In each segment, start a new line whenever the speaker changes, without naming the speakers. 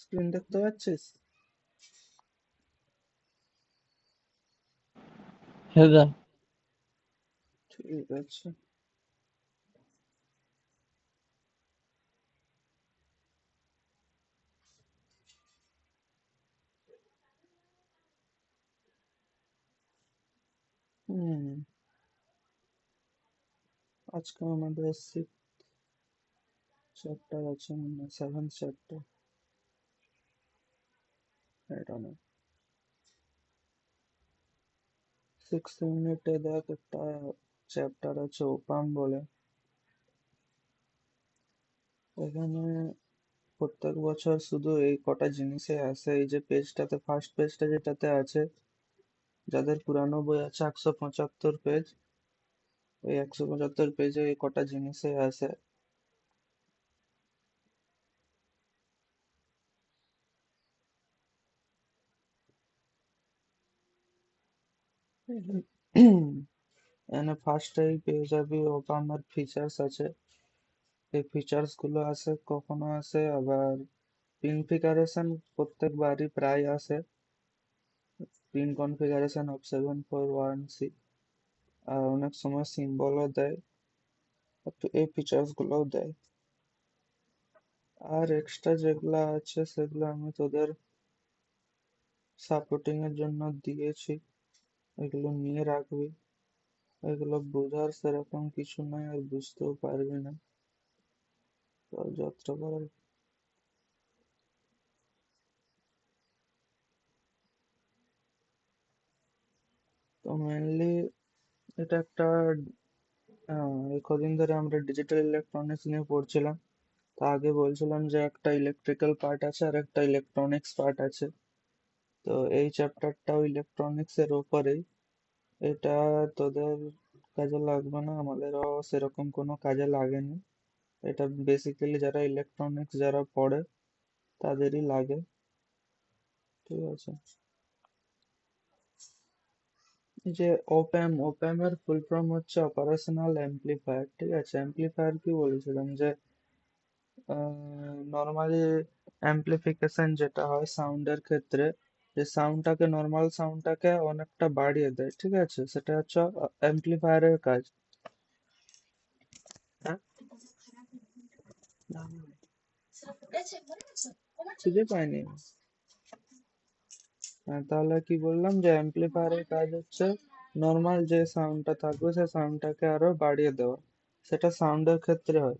Screen দেখতে পাচ্ছিস?
হ্যাঁ দা।
ঠিক আছে। হুম, আজকে আমাদের সিক্স চ্যাপ্টার আছে, মানে সেভেন্থ চ্যাপ্টার। এটা না, 6 ইউনিটে দেখ একটা চ্যাপ্টার আছে ওপাম বলে। এখানে প্রত্যেক বছর শুধু এই কটা জিনিসে আসে। এই যে পেজটাতে, ফার্স্ট পেজটা যেটাতে আছে, যাদের পুরানো বই আছে 175 পেজ, ওই 175 পেজে এই কটা জিনিসে আসে। এখানে ফার্স্টেই পেয়ে যাবি ওপামের ফিচার্স আছে। এই ফিচার্স গুলো আসে, কখনো আসে আবার কনফিগারেশন, প্রত্যেকবারই প্রায় আসে। পিন কনফিগারেশন অফ 741C, আর অনেক সময় সিম্বলও দেয়, একটু এই ফিচার্স গুলোও দেয়। আর এক্সট্রা যেগুলা আছে সেগুলো আমি তোদের সাপোর্টিং এর জন্য দিয়েছি, এগুলো নিয়ে রাখবি। এগুলো বোঝার সেরকম কিছু নয়, আর বুঝতেও পারবি না, তো যতটা পারার। তো মেনলি এটা একটা, এই কদিন ধরে আমরা ডিজিটাল ইলেকট্রনিক্স নিয়ে পড়ছিলাম। তো আগে বলছিলাম যে একটা ইলেকট্রিক্যাল পার্ট আছে আর একটা ইলেকট্রনিক্স পার্ট আছে। তো এই চ্যাপ্টারটাও ইলেকট্রনিক্স এর উপরেই। এটা তোদের কাজে লাগবে না, আমাদেরও সেরকম কোনো কাজে লাগেনি। এটা বেসিক্যালি যারা ইলেকট্রনিক্স যারা পড়ে তাদেরই লাগে। ঠিক আছে। এই যে ওপ্যাম, ওপ্যামের ফুল ফর্ম হচ্ছে অপারেশনাল অ্যাম্প্লিফায়ার। ঠিক আছে, অ্যাম্প্লিফায়ার কি বলেছিলাম যে নর্মালি অ্যাম্প্লিফিকেশন যেটা হয় সাউন্ডের ক্ষেত্রে, যে সাউন্ডটাকে, নর্মাল সাউন্ডটাকে অনেকটা বাড়িয়ে দেয়। ঠিক আছে, সেটা হচ্ছে অ্যাম্প্লিফায়ারের কাজ। হ্যাঁ, খুঁজে পাইনি। হ্যাঁ, তাহলে কি বললাম, যে অ্যাম্প্লিফায়ারের কাজ হচ্ছে নর্মাল যে সাউন্ডটা থাকবে সেই সাউন্ডটাকে আরো বাড়িয়ে দেওয়া। সেটা সাউন্ডের ক্ষেত্রে হয়।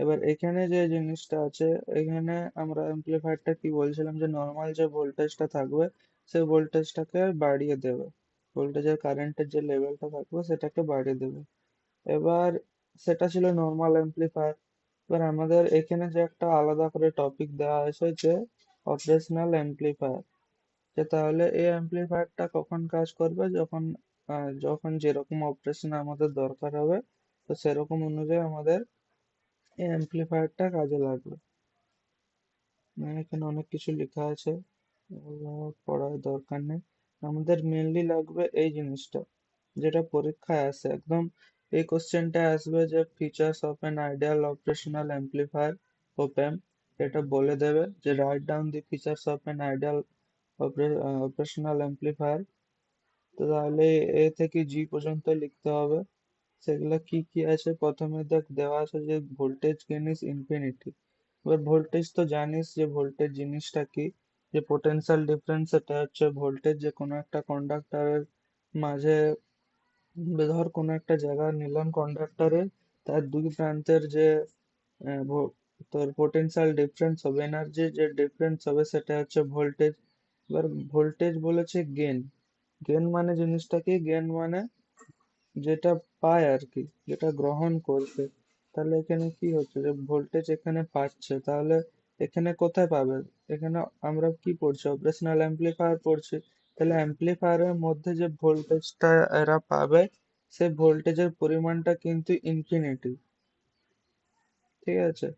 এবার এখানে যে জিনিসটা আছে, এখানে আমরা অ্যাম্প্লিফায়ারটা কি বলছিলাম, যে নর্মাল যে ভোল্টেজটা থাকবে সেই ভোল্টেজটাকে বাড়িয়ে দেবে, ভোল্টেজের কারেন্টের যে লেভেলটা থাকবে সেটাকে বাড়িয়ে দেবে। এবার সেটা ছিল নর্মাল অ্যাম্প্লিফায়ার। এবার আমাদের এখানে যে একটা আলাদা করে টপিক দেওয়া হয়েছে, যে অপারেশনাল অ্যাম্প্লিফায়ার। যে তাহলে এই অ্যাম্প্লিফায়ারটা কখন কাজ করবে, যখন যখন যেরকম অপারেশন আমাদের দরকার হবে, তো সেরকম অনুযায়ী আমাদের এই অ্যাম্প্লিফায়ারটা কাজে লাগবে। এখানে অনেক কিছু লেখা আছে, ওগুলো পড়ার দরকার নেই। আমাদের মেনলি লাগবে এই জিনিসটা, যেটা পরীক্ষায় আসে একদম। এই কোশ্চেনটা আসবে যে features of an ideal operational amplifier, opamp. এটা বলে দেবে যে write down the features of an ideal operational amplifier. তো তাহলে এ থেকে জি পর্যন্ত লিখতে হবে। সেগুলো কি কি আছে, প্রথমে দেখ দেওয়া আছে যে ভোল্টেজ গেইন ইজ ইনফিনিটি। এবার ভোল্টেজ তো জানিস যে ভোল্টেজ জিনিসটা কি, যে পোটেনশিয়াল ডিফারেন্স, সেটা হচ্ছে ভোল্টেজ যে কোনো একটা কন্ডাক্টরের মাঝে, ধর কোনো একটা জায়গা নিলাম কন্ডাক্টরে, তার দুই প্রান্তের যে তোর পোটেনশিয়াল ডিফারেন্স হবে, এনার্জি যে ডিফারেন্স হবে, সেটা হচ্ছে ভোল্টেজ। এবার ভোল্টেজ বলেছে গেন। গেন মানে জিনিসটা কি, গেন মানে যেটা পায় আর কি, যেটা গ্রহণ করছে। তাহলে এখানে কি হচ্ছে, যে ভোল্টেজ এখানে পাচ্ছে, তাহলে এখানে কোথায় পাবে? এখানে আমরা কি পড়ছি, অপারেশনাল অ্যাম্প্লিফায়ার পড়ছি। তাহলে অ্যাম্প্লিফায়ারের মধ্যে যে ভোল্টেজটা এরা পাবে, সেই ভোল্টেজের পরিমাণটা কিন্তু ইনফিনিটি। ঠিক আছে,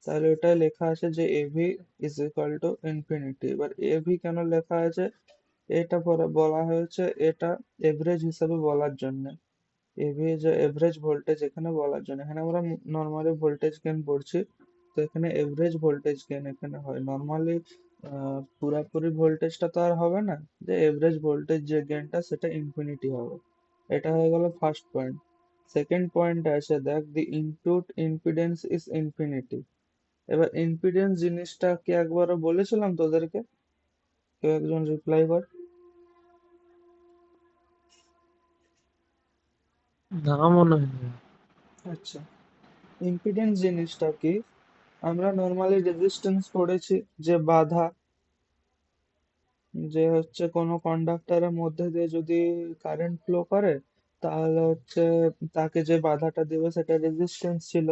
তাহলে ওটাই লেখা আছে যে AV is equal to infinity. এবার এভি কেন লেখা আছে, এটা পরে বলা হয়েছে, এটা এভারেজ হিসাবে বলার জন্য। এভি যে এভারেজ ভোল্টেজ এখানে বলার জন্য, এখানে আমরা নর্মালি ভোল্টেজ গেইন পড়ছি। তো এখানে এভারেজ ভোল্টেজ গেইন এখানে হয় নর্মালি। পুরাপুরি ভোল্টেজটা তো আর হবে না, যে এভারেজ ভোল্টেজ যে গেইনটা সেটা ইনফিনিটি হবে। এটা হয়ে গেল ফার্স্ট পয়েন্ট। সেকেন্ড পয়েন্ট আছে, দেখ দি ইনপুট ইম্পিডেন্স ইজ ইনফিনিটি। এবার ইম্পিডেন্স জিনিসটা কি একবারও বলেছিলাম তোদেরকে? কেউ একজন রিপ্লাই কর।
না মনে হয় না।
আচ্ছা, ইম্পিডেন্স জিনিসটা কি? আমরা নর্মালি রেজিস্ট্যান্স পড়েছি, যে বাধা, যে হচ্ছে কোনো কন্ডাক্টরের মধ্যে দিয়ে যদি কারেন্ট ফ্লো করে তাহলে হচ্ছে তাকে যে বাধাটা দেবে সেটা রেজিস্ট্যান্স ছিল।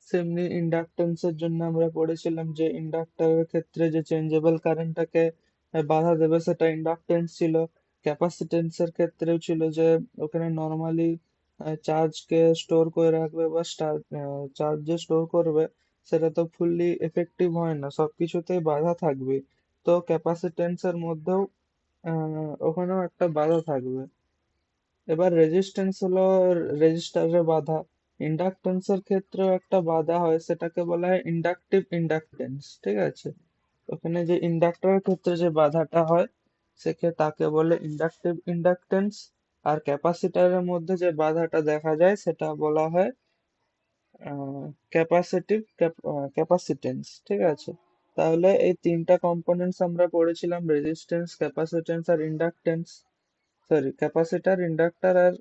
সেমনি ইন্ডাকটেন্সের জন্য আমরা পড়েছিলাম যে ইন্ডাক্টরের ক্ষেত্রে যে চেঞ্জেবল কারেন্টটাকে বাধা দেবে সেটা ইন্ডাকটেন্স ছিল। ক্যাপাসিটেন্সের ক্ষেত্রেও ছিল যে ওখানে নর্মালি চার্জকে স্টোর করে রাখবে বা চার্জ যে স্টোর করবে সেটা তো ফুললি এফেক্টিভ হয় না, সবকিছুতেই বাধা থাকবে। তো ক্যাপাসিটেন্সের মধ্যেও ওখানেও একটা বাধা থাকবে। এবার রেজিস্ট্যান্স হলো রেজিস্টারের বাধা। ইন্ডাকটেন্সের ক্ষেত্রেও একটা বাধা হয়, সেটাকে বলা হয় ইন্ডাকটিভ ইন্ডাকটেন্স, ঠিক আছে? ওখানে যে ইন্ডাক্টরের ক্ষেত্রে যে বাধাটা হয় সেক্ষেত্রে তাকে বলে ইন্ডাকটিভ ইন্ডাকটেন্স। আর ক্যাপাসিটরের মধ্যে যে বাধাটা দেখা যায় সেটা বলা হয় ক্যাপাসিটিভ ক্যাপাসিটেন্স, ঠিক আছে? তাহলে এই তিনটা কম্পোনেন্টস আমরা পড়েছিলাম, রেজিস্ট্যান্স, ক্যাপাসিটেন্স আর ইন্ডাকটেন্স। সরি, ক্যাপাসিটর, ইন্ডাক্টর আর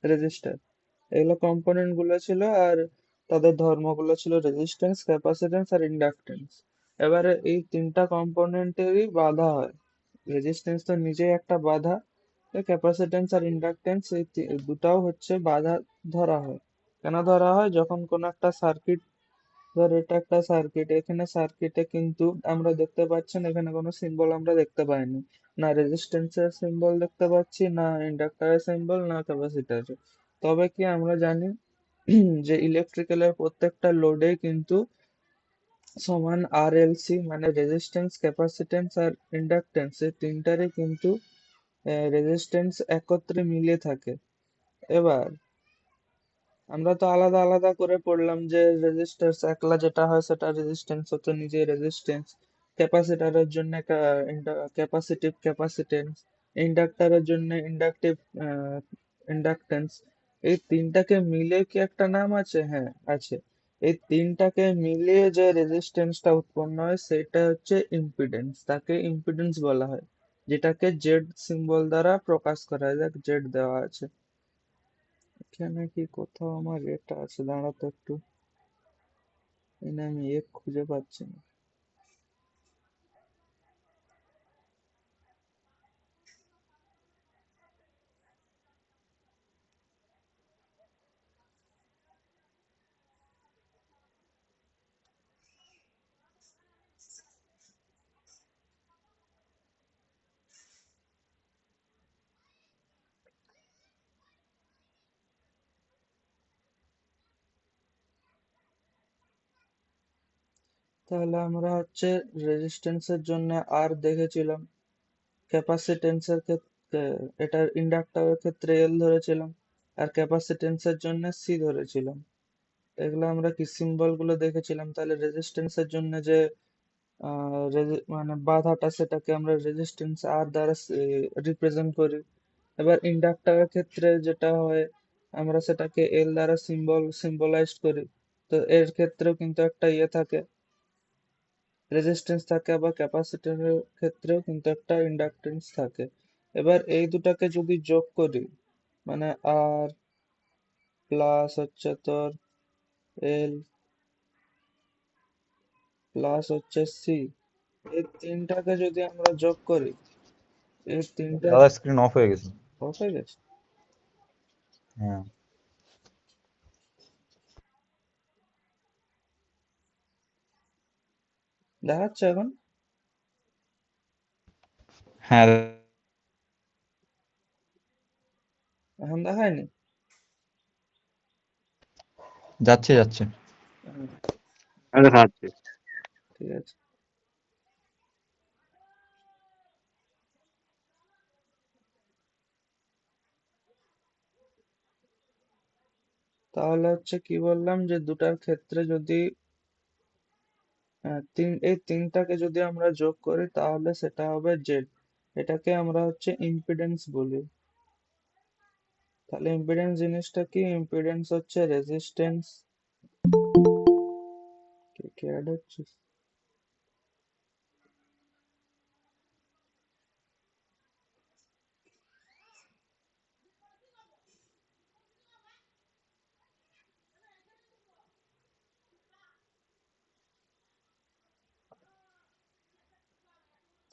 রেজিস্টার, এগুলো কম্পোনেন্ট গুলো ছিল। আর তাদের ধর্মগুলো ছিল রেজিস্ট্যান্স, ক্যাপাসিটেন্স আর ইন্ডাকটেন্স। এবারে এই তিনটা কম্পোনেন্টেরই বাধা হয়। রেজিস্ট্যান্স তো নিজেই একটা বাধা, ক্যাপাসিটেন্স আর ইন্ডাকটেন্স এই দুটাও হচ্ছে বাধা ধরা হয়। কেন ধরা হয়? যখন কোনো একটা সার্কিট, ধর এটা একটা সার্কিট, এখানে সার্কিটে কিন্তু আমরা দেখতে পাচ্ছি না, এখানে কোনো সিম্বল আমরা দেখতে পাইনি, না রেজিস্ট্যান্সের সিম্বল দেখতে পাচ্ছি, না ইন্ডাক্টরের সিম্বল, না ক্যাপাসিটরের। তবে কি আমরা জানি যে ইলেকট্রিক্যালের প্রত্যেকটা লোডে কিন্তু সমান আর এল সি, মানে রেজিস্ট্যান্স, ক্যাপাসিটেন্স আর ইন্ডাকটেন্স, এই তিনটারই কিন্তু রেজিস্ট্যান্স একত্রে মিলে থাকে। এবার আমরা তো আলাদা আলাদা করে পড়লাম যে রেজিস্ট্যান্স একলা যেটা হয় সেটা রেজিস্ট্যান্স হচ্ছে নিজে রেজিস্ট্যান্স, ক্যাপাসিটরের জন্য ক্যাপাসিটিভ ক্যাপাসিটেন্স, ইন্ডাক্টরের জন্য ইন্ডাকটিভ ইন্ডাকটেন্স। এই তিনটাকে মিলে কি একটা নাম আছে? হ্যাঁ, আছে। এই তিনটাকে মিলিয়ে যে রেজিস্ট্যান্সটা উৎপন্ন হয় সেটা হচ্ছে ইম্পিডেন্স, তাকে ইম্পিডেন্স বলা হয়, যেটাকে জেড সিম্বল দ্বারা প্রকাশ করা হয়। দেখ জেড দেওয়া আছে এখানে, কি কোথাও আমার এটা আছে, দাঁড়াতো একটু, এখানে আমি খুঁজে পাচ্ছি না। তাহলে আমরা হচ্ছে রেজিস্ট্যান্সের জন্য আর দেখেছিলাম, ক্যাপাসিটেন্সের ক্ষেত্রে এটা ইন্ডাক্টরের ক্ষেত্রে এল ধরেছিলাম, আর ক্যাপাসিটেন্সের জন্য সি ধরেছিলাম। এগুলো আমরা কি সিম্বল গুলো দেখেছিলাম। তাহলে রেজিস্ট্যান্সের জন্য যে মানে বাধাটা সেটাকে আমরা রেজিস্ট্যান্স আর দ্বারা রিপ্রেজেন্ট করি। এবার ইন্ডাক্টরের ক্ষেত্রে যেটা হয় আমরা সেটাকে এল দ্বারা সিম্বলাইজ করি। তো এর ক্ষেত্রেও কিন্তু একটা ইয়ে থাকে, রেজিস্ট্যান্স থাকে, আবার ক্যাপাসিটরের ক্ষেত্রেও কিন্তু একটা ইন্ডাকটেন্স থাকে। এবার এই দুটাকে যদি যোগ করি, মানে আর প্লাস হচ্ছে তোর এল প্লাস হচ্ছে সি, এই তিনটাকে যদি আমরা যোগ করি, এই তিনটা
দাদা স্ক্রিন অফ হয়ে গেছে।
অফ হয়ে গেছে,
হ্যাঁ,
দেখাচ্ছে এখন?
হ্যাঁ
এখন দেখায়নি?
যাচ্ছে যাচ্ছে।
হ্যাঁ,
আরে খাচ্ছে।
ঠিক আছে। তাহলে হচ্ছে কি বললাম, যে দুটার ক্ষেত্রে যদি এই তিনটাকে যদি আমরা যোগ করি তাহলে সেটা হবে জেড। এটাকে আমরা হচ্ছে ইম্পিডেন্স বলি। তাহলে ইম্পিডেন্স জিনিসটা কি? ইম্পিডেন্স হচ্ছে রেজিস্ট্যান্স। কে অ্যাড হচ্ছে?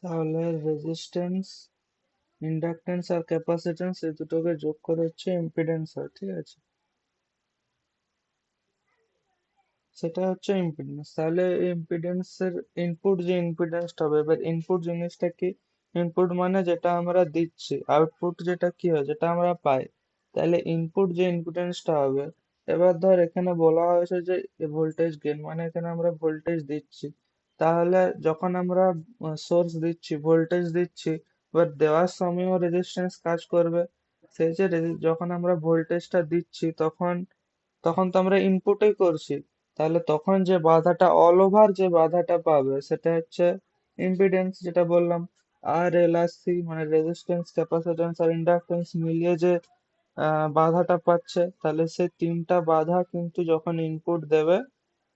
তাহলে রেজিস্ট্যান্স, ইন্ডাকটেন্স আর ক্যাপাসিট্যান্স এই দুটোকে যোগ করে হচ্ছে ইম্পিডেন্স হয়, ঠিক আছে? সেটা হচ্ছে ইম্পিডেন্স। তাহলে ইম্পিডেন্সের ইনপুট যে ইম্পিডেন্সটা হবে, এবার ইনপুট জিনিসটা কি? ইনপুট মানে যেটা আমরা দিচ্ছি, আউটপুট যেটা কি হয়, যেটা আমরা পাই। তাহলে ইনপুট যে ইম্পিডেন্সটা হবে, এবার ধর এখানে বলা হয়েছে যে ভোল্টেজ গেইন, মানে এখানে আমরা ভোল্টেজ দিচ্ছি। তাহলে যখন আমরা সোর্স দিচ্ছি, ভোল্টেজ দিচ্ছি, এবার দেওয়ার সময়ও রেজিস্ট্যান্স কাজ করবে। সেই যে যখন আমরা ভোল্টেজটা দিচ্ছি তখন তখন তো আমরা ইনপুটই করছি। তাহলে তখন যে বাধাটা অল ওভার যে বাধাটা পাবে সেটা হচ্ছে ইম্পিডেন্স, যেটা বললাম। আর এল আর সি মানে রেজিস্ট্যান্স, ক্যাপাসিট্যান্স আর ইন্ডাকটেন্স মিলিয়ে যে বাধাটা পাচ্ছে, তাহলে সে তিনটা বাধা কিন্তু যখন ইনপুট দেবে,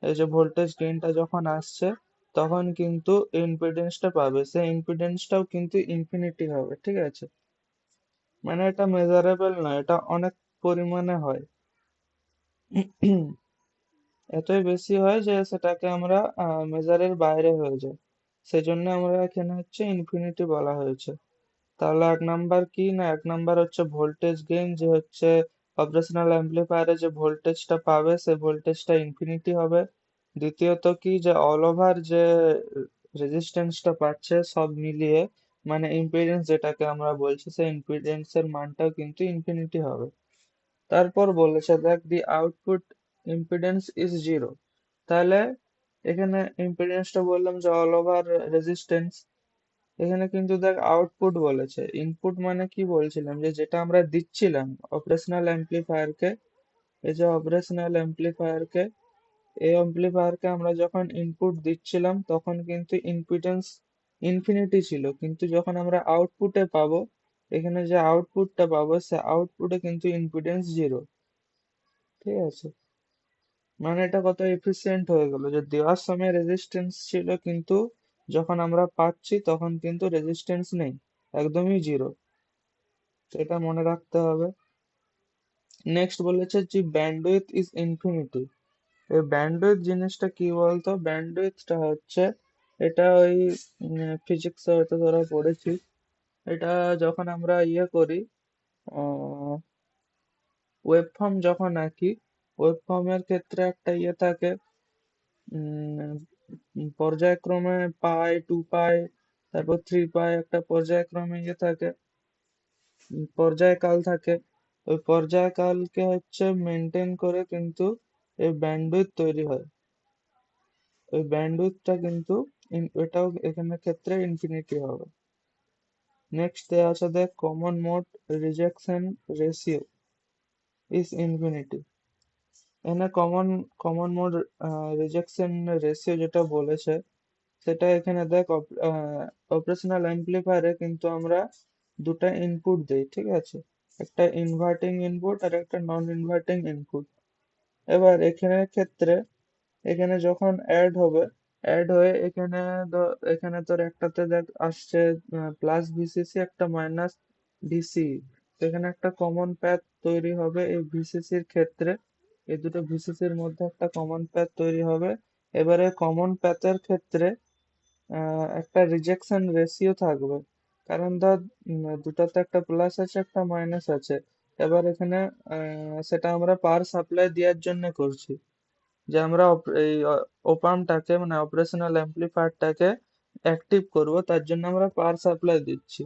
এই যে ভোল্টেজ গেইনটা যখন আসছে, তখন কিন্তু ইম্পিডেন্সটা পাবে। সেই ইম্পিডেন্সটাও কিন্তু ইনফিনিটি হবে, ঠিক আছে? মানে এটা মেজারেবল নয়, এটা অনেক পরিমাণে হয়। এতই বেশি হয় যে সেটাকে আমরা মেজারের বাইরে হয়ে যায়। সেজন্য আমরা এখানে হচ্ছে ইনফিনিটি বলা হয়েছে। তাহলে এক নাম্বার কি না, এক নাম্বার হচ্ছে ভোল্টেজ গেইন, যে হচ্ছে অপারেশনাল অ্যাম্প্লিফায়ারে যে ভোল্টেজটা পাবে সে ভোল্টেজটা ইনফিনিটি হবে। দ্বিতীয়ত কি, যে অল ওভার যে রেজিস্ট্যান্সটা পাচ্ছে সব মিলিয়ে, মানে ইম্পিডেন্স যেটাকে আমরা বলছি, সেই ইম্পিডেন্সের মানটাও কিন্তু ইনফিনিটি হবে। তারপর বলেছে দেখ দি আউটপুট ইম্পিডেন্স ইজ জিরো। তাহলে এখানে ইম্পিডেন্সটা বললাম যে অল ওভার রেজিস্ট্যান্স, এখানে কিন্তু দেখ আউটপুট বলেছে। ইনপুট মানে কি বলছিলাম, যে যেটা আমরা দিচ্ছিলাম অপারেশনাল অ্যাম্প্লিফায়ারকে, এই যে অপারেশনাল অ্যাম্প্লিফায়ারকে, এই অ্যাম্প্লিফায়ারকে আমরা যখন ইনপুট দিচ্ছিলাম তখন কিন্তু ইম্পিডেন্স ইনফিনিটি ছিল, কিন্তু যখন আমরা আউটপুটে পাবো, এখানে যে আউটপুটটা পাবো সে আউটপুটে কিন্তু ইম্পিডেন্স জিরো, ঠিক আছে? মানে এটা কত এফিসিয়েন্ট হয়ে গেল, যে দেওয়ার সময় রেজিস্ট্যান্স ছিল কিন্তু যখন আমরা পাচ্ছি তখন কিন্তু রেজিস্ট্যান্স নেই, একদমই জিরো। তো এটা মনে রাখতে হবে। নেক্সট বলেছে যে ব্যান্ডউইথ ইজ ইনফিনিটি। এই ব্যান্ডউইথ জিনিসটা কি বলতো? ব্যান্ডউইথটা হচ্ছে, এটা ওই ফিজিক্সে হয়তো তোরা পড়েছিস। এটা যখন আমরা ইয়ে করি, ওয়েব ফর্ম যখন আঁকি, ওয়েব ফর্মের ক্ষেত্রে একটা ইয়ে থাকে, পর্যায়ক্রমে পাই, 2 পাই, তারপর 3 পাই, একটা পর্যায়ক্রমে ইয়ে থাকে, পর্যায়কাল থাকে। ওই পর্যায়কালকে হচ্ছে মেনটেন করে কিন্তু এই ব্যান্ডউইথ তৈরি হয়। ওই ব্যান্ডউইথটা কিন্তু এটাও এখানে ক্ষেত্রে ইনফিনিটি হবে। নেক্সট দেওয়া আছে দেখ, common mode rejection ratio is infinity. এখানে common common mode rejection ratio যেটা বলেছে, সেটা এখানে দেখ, অপারেশনাল অ্যাম্প্লিফায়ারে কিন্তু আমরা দুটা ইনপুট দেই, ঠিক আছে? একটা ইনভার্টিং ইনপুট আর একটা নন ইনভার্টিং ইনপুট। এবার এখানে ক্ষেত্রে, এখানে যখন অ্যাড হবে, অ্যাড হয়ে এখানে এখানে তোর একটাতে দেখ আসছে প্লাস ভিসিসি, একটা মাইনাস ভিসি। এখানে একটা কমন প্যাথ তৈরি হবে এই ভিসিসির ক্ষেত্রে, এই দুটো ভিসিসির মধ্যে একটা কমন প্যাথ তৈরি হবে। এবারে কমন প্যাথের ক্ষেত্রে একটা রিজেকশন রেশিও থাকবে, কারণ ধর দুটাতে একটা প্লাস আছে একটা মাইনাস আছে। এবার এখানে সেটা আমরা পাওয়ার সাপ্লাই দেওয়ার জন্য করছি, যে আমরা এই ওপামটাকে মানে অপারেশনাল অ্যাম্প্লিফায়ারটাকে অ্যাক্টিভ করব, তার জন্য আমরা পাওয়ার সাপ্লাই দিচ্ছি।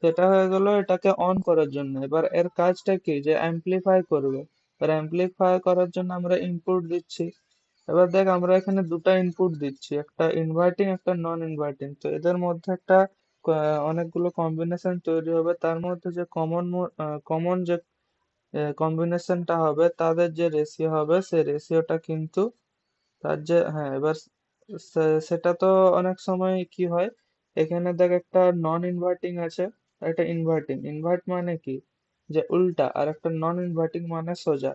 সেটা হয়ে গেল এটাকে অন করার জন্য। এবার এর কাজটা কি, যে অ্যাম্প্লিফাই করবে। এবার অ্যাম্প্লিফাই করার জন্য আমরা ইনপুট দিচ্ছি। এবার দেখ আমরা এখানে দুটা ইনপুট দিচ্ছি, একটা ইনভার্টিং একটা নন ইনভার্টিং। তো এদের মধ্যে একটা অনেকগুলো কম্বিনেশন তৈরি হবে, তার মধ্যে যে কমন যে কম্বিনেশনটা হবে, তাদের যে রেশিও হবে সেই রেশিওটা কিন্তু তার যে, হ্যাঁ, এবার সেটা তো অনেক সময় কি হয়, এখানে দেখ একটা নন ইনভার্টিং আছে আর একটা ইনভার্টিং। ইনভার্ট মানে কি, যে উল্টা, আর একটা নন ইনভার্টিং মানে সোজা।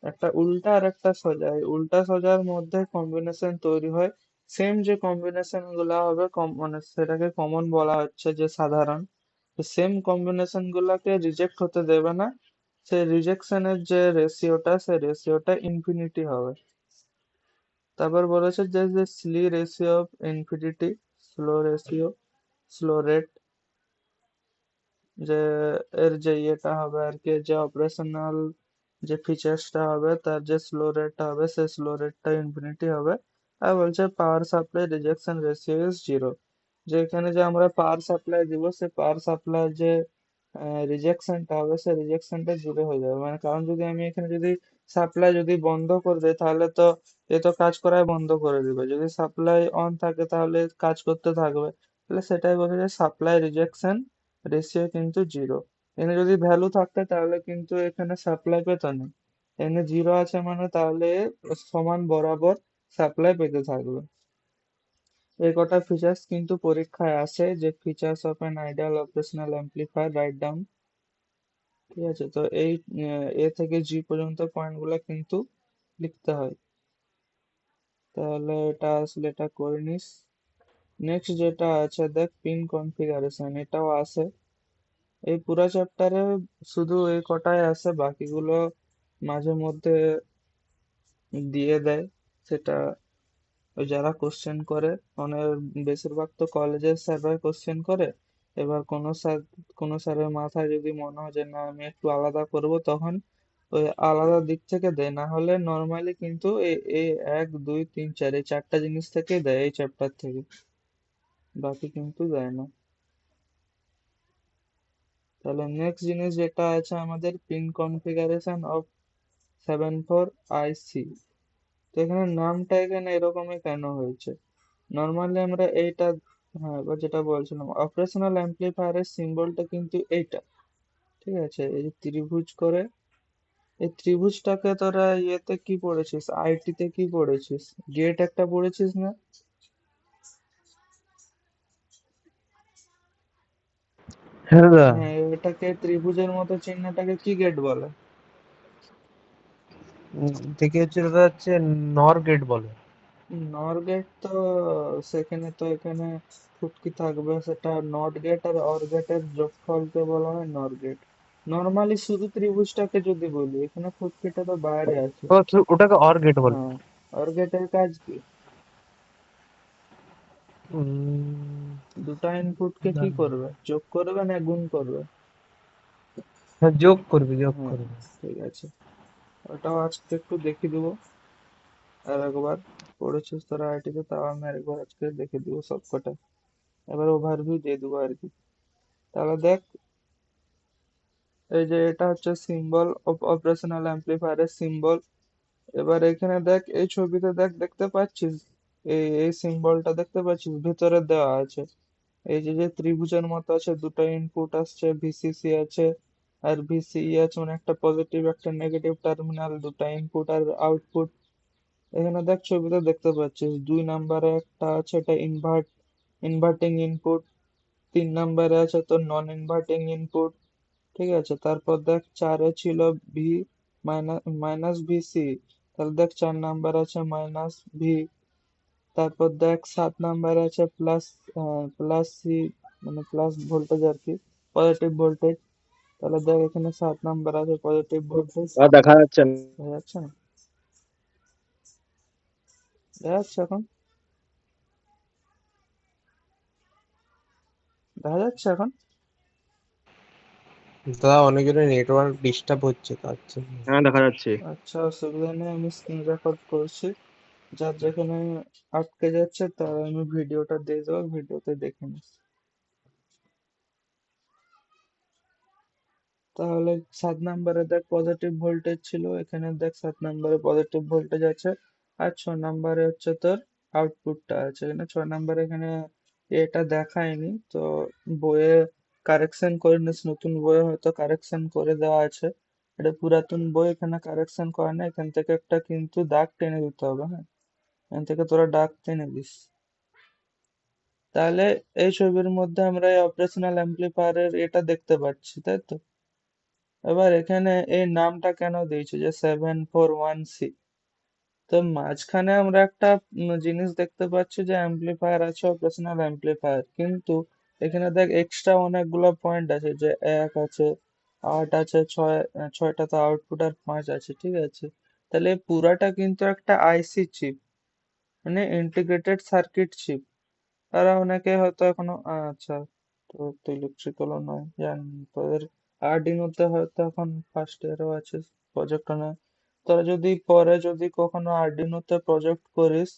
একটা উল্টা আর একটা সোজা, এই উল্টা সোজার মধ্যে কম্বিনেশন তৈরি হয়। সেম যে কম্বিনেশন গুলা হবে মানে সেটাকে কমন বলা হচ্ছে, যে সাধারণ। সেম কম্বিনেশন গুলাকে রিজেক্ট হতে দেবে না। সেই রিজেকশনের যে রেশিওটা, সেই রেশিওটা ইনফিনিটি হবে। তারপর বলেছে যে যে slew ratio of infinity, ratio, slew rate, যে এর যে ইয়েটা হবে আর কি, যে অপারেশনাল যে ফিচার্সটা হবে, তার যে স্লো রেটটা হবে, সেই স্লো রেটটা ইনফিনিটি হবে। আর বলছে power supply rejection ratio is zero, যে এখানে যে আমরা পাওয়ার সাপ্লাই দিব, সে পাওয়ার সাপ্লাই যে রিজেকশনটা হবে, সেই রিজেকশনটা জিরো হয়ে যাবে। মানে কারণ যদি আমি এখানে যদি সাপ্লাই যদি বন্ধ করে দেই, তাহলে তো এ তো কাজ করাই বন্ধ করে দিবে। যদি সাপ্লাই অন থাকে তাহলে কাজ করতে থাকবে। তাহলে সেটাই বলে যে সাপ্লাই রিজেকশন রেশিও কিন্তু জিরো। এখানে যদি ভ্যালু থাকতো তাহলে কিন্তু এখানে সাপ্লাই পেত না। এখানে জিরো আছে মানে তাহলে সমান বরাবর সাপ্লাই পেতে থাকবে। এই কটা ফিচার্স কিন্তু পরীক্ষায় আসে, যে features of an ideal operational amplifier write down. ঠিক আছে, তো এই এ থেকে জি পর্যন্ত পয়েন্ট গুলা কিন্তু লিখতে হয়। তাহলে এটা আসলে এটা করে নিস। নেক্সট যেটা আছে দেখ, পিন কনফিগারেশন, এটাও আছে এই পুরা চ্যাপ্টারে। শুধু এই কটাই আছে, বাকিগুলো মাঝে মধ্যে দিয়ে দেয়। সেটা ওই যারা কোশ্চেন করে, মানে বেশিরভাগ তো কলেজের স্যাররাই কোশ্চেন করে। এবার কোনো স্যারের মাথায় যদি মনে হয় যে না আমি একটু আলাদা করব, তখন ওই আলাদা দিক থেকে দেয়। না হলে নর্মালি কিন্তু এই 1 2 3 4 এই চারটা জিনিস থেকেই দেয়, এই চ্যাপ্টার থেকে। বাকি কিন্তু দেয় না। তাহলে নেক্সট জিনিস যেটা আছে আমাদের, পিন কনফিগারেশন অফ 74IC। তো এখানে নামটা এখানে এরকমই কেন হয়েছে? নর্মালি আমরা এইটা, হ্যাঁ এবার যেটা বলছিলাম, অপারেশনাল অ্যাম্পলিফায়ারের সিম্বলটা কিন্তু এইটা। ঠিক আছে, এই যে ত্রিভুজ করে, এই ত্রিভুজটাকে তোরা ইয়েতে কি পড়েছিস, আইটি তে কি পড়েছিস, গেট একটা পড়েছিস না?
হ্যাঁ দাদা।
হ্যাঁ, এটাকে ত্রিভুজের মতো চিহ্নটাকে কি গেট বলে?
থেকে হচ্ছে দাদা, হচ্ছে নর গেট বলে।
নর গেট তো, সেখানে তো এখানে ফুটকি থাকবে, সেটা নট গেট। আর অর গেটের যোগফলকে বলা হয় নর গেট। নর্মালি শুধু ত্রিভুজটাকে যদি বলি, এখানে ফুটকিটা তো বাইরে আছে।
ওটাকে অর গেট বলে।
হ্যাঁ, অর গেটের কাজ কি?
উম,
দুটা ইনপুটকে কি
জানি না।
করবে, যোগ করবে না গুণ করবে?
হ্যাঁ, যোগ করবে, যোগ
হ্যাঁ,
করবে।
ঠিক আছে। ওটাও আজকে একটু দেখিয়ে দিব। আর একবার পড়েছিস তোরা আইটিতে, তাও আমি আরেকবার আজকে দেখে দিব সবকটা। এবার ওভারভিউ দিয়ে দেবো আর কি। তাহলে দেখ, এই যে এটা হচ্ছে সিম্বল অফ অপারেশনাল অ্যাম্পলিফায়ারের সিম্বল। এবার এখানে দেখ, এই ছবিতে দেখ, দেখতে পাচ্ছিস এই সিম্বলটা দেখতে পাচ্ছিস, ভিতরে দেওয়া আছে। এই যে যে ত্রিভুজের মতো আছে, দুটো ইনপুট আসছে, ভিসিসি আছে আর ভিসিই আছে, মানে একটা পজিটিভ একটা নেগেটিভ টার্মিনাল, দুটো ইনপুট আর আউটপুট। এখানে দেখ ছবিতে দেখতে পাচ্ছিস 2 নম্বরে একটা আছে, এটা ইনভার্টিং ইনপুট। 3 নম্বরে আছে তোর নন ইনভার্টিং ইনপুট। ঠিক আছে, তারপর দেখ 4-এ ছিল ভি মাইনাস ভিসি। তাহলে দেখ 4 নাম্বার আছে মাইনাস ভি। তারপর দেখ 7 নাম্বার আছে প্লাস, প্লাস সি, মানে প্লাস ভোল্টেজ আর কি, পজিটিভ ভোল্টেজ। তাহলে দেখ এখানে 7 নাম্বার আছে পজিটিভ ভোল্টেজ।
আর দেখা যাচ্ছে না।
দেখা যাচ্ছে না? দেখা যাচ্ছে এখন? দেখা যাচ্ছে এখন?
দাদা অনেকের নেটওয়ার্ক ডিস্টার্ব হচ্ছে, তার জন্য।
হ্যাঁ দেখা যাচ্ছে।
আচ্ছা, অসুবিধা নেই, আমি স্ক্রিন রেকর্ড করছি। যার যেখানে আটকে যাচ্ছে তার আমি ভিডিওটা দিয়ে দেবো, ভিডিওতে দেখে নিস। তাহলে 7 নাম্বারে দেখ পজিটিভ ভোল্টেজ ছিল, এখানে দেখ 7 নাম্বারে পজিটিভ ভোল্টেজ আছে। আর 6 নাম্বারে হচ্ছে তোর আউটপুটটা আছে। এখানে 6 নাম্বারে এখানে এটা দেখায়নি তো, বইয়ে কারেকশন করে নিস, নতুন বইয়ে হয়তো কারেকশন করে দেওয়া আছে। এটা পুরাতন বই, এখানে কারেকশন করে না, এখান থেকে একটা কিন্তু দাগ টেনে দিতে হবে, হ্যাঁ। এখান থেকে তোরা ডাকতে নিবিস। তাহলে এই ছবির মধ্যে আমরা এই অপারেশনাল অ্যাম্প্লিফায়ারের এটা দেখতে পাচ্ছি, তাই তো? এবার এখানে এই নামটা কেন দিয়েছে যে 741C? তো মাঝখানে আমরা একটা জিনিস দেখতে পাচ্ছি যে অ্যাম্প্লিফায়ার আছে, অপারেশনাল অ্যাম্প্লিফায়ার, কিন্তু এখানে দেখ এক্সট্রা অনেকগুলো পয়েন্ট আছে, যে 1 আছে, 8 আছে, 6টা তো আউটপুট, আর 5 আছে, ঠিক আছে? তাহলে এই পুরাটা কিন্তু একটা আইসি চিপ, মানে ইন্টিগ্রেটেড সার্কিট চিপ। তারা অনেকে হয়তো এখনো আচ্ছা, তোর তো ইলেকট্রিক্যালও নয়, জানি তোদের আর্ডিনোতে হয়তো এখন ফার্স্ট ইয়ারও আছে প্রজেক্ট না। তোরা যদি পরে যদি কখনো আর্ডিনোতে প্রজেক্ট করিস,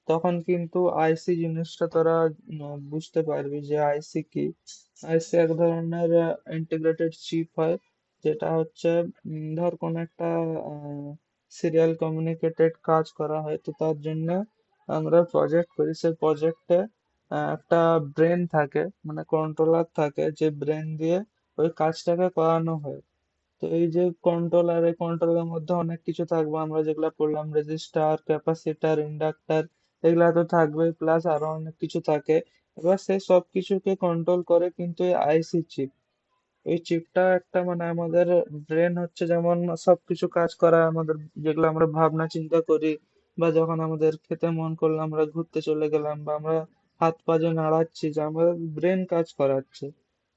তখন কিন্তু আইসি জিনিসটা তোরা বুঝতে পারবি যে আইসি কি। আইসি এক ধরনের ইন্টিগ্রেটেড চিপ হয়, যেটা হচ্ছে ধর কোন একটা সিরিয়াল কমিউনিকেটেড কাজ করা হয়, তো তার জন্য আমরা প্রজেক্ট করি। সেই প্রজেক্টে একটা ব্রেন থাকে, মানে কন্ট্রোলার থাকে, যে ব্রেন দিয়ে ওই কাজটাকে করানো হয়। তো এই যে কন্ট্রোলার, এই কন্ট্রোলের মধ্যে অনেক কিছু থাকবে, আমরা যেগুলা পড়লাম, রেজিস্টার, ক্যাপাসিটর, ইন্ডাক্টর, এগুলা তো থাকবে, প্লাস আরো অনেক কিছু থাকে। এবার সে সব কিছুকে কন্ট্রোল করে কিন্তু এই আইসি চিপ। এই চিপটা একটা মানে আমাদের ব্রেন হচ্ছে, যেমন সবকিছু কাজ করা আমাদের, যেগুলো আমরা ভাবনা চিন্তা করি, বা যখন আমাদের খেতে মন করলো আমরা ঘুরতে চলে গেলাম, বা আমরা হাত পা যে নাড়াচ্ছি, যে আমাদের ব্রেন কাজ করাচ্ছে।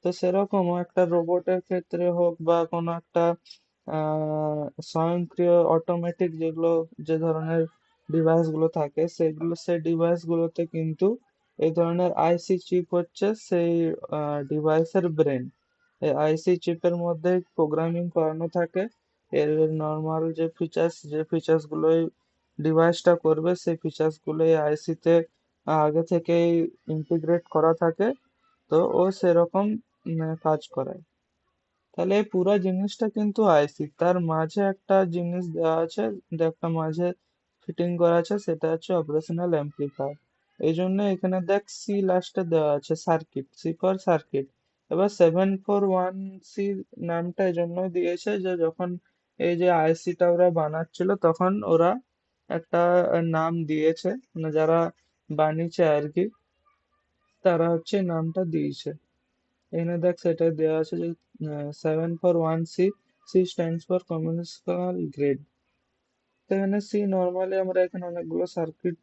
তো সেরকম একটা রোবটের ক্ষেত্রে হোক, বা কোনো একটা স্বয়ংক্রিয় অটোমেটিক যেগুলো, যে ধরনের ডিভাইস গুলো থাকে, সেগুলো সেই ডিভাইস গুলোতে কিন্তু এই ধরনের আইসি চিপ হচ্ছে সেই ডিভাইসের ব্রেন। এই আইসি চিপের মধ্যে প্রোগ্রামিং করানো থাকে। এর নর্মাল যে ফিচার্স গুলো ডিভাইসটা করবে, সেই ফিচার্স গুলো এই আইসি তে আগে থেকেই ইন্টিগ্রেট করা থাকে। তো ও সেরকম কাজ করায়। তাহলে এই পুরো জিনিসটা কিন্তু আইসি, তার মাঝে একটা জিনিস দেওয়া আছে, যে একটা মাঝে ফিটিং করা আছে, সেটা হচ্ছে অপারেশনাল অ্যাম্প্লিফায়ার। এই জন্য এখানে দেখ সি লাস্টে দেওয়া আছে, সার্কিট, সি ফর সার্কিট। এবার 741C নামটা এই জন্য দিয়েছে যে যখন এই যে আইসিটা ওরা বানাচ্ছিল, তখন ওরা একটা নাম দিয়েছে, মানে যারা বানিয়েছে আর কি, তারা হচ্ছে নামটা দিয়েছে। এখানে দেখ সেটা দেওয়া আছে যে 741C, C stands for communicational grade. তো এখানে সি নর্মালি আমরা এখানে অনেকগুলো সার্কিট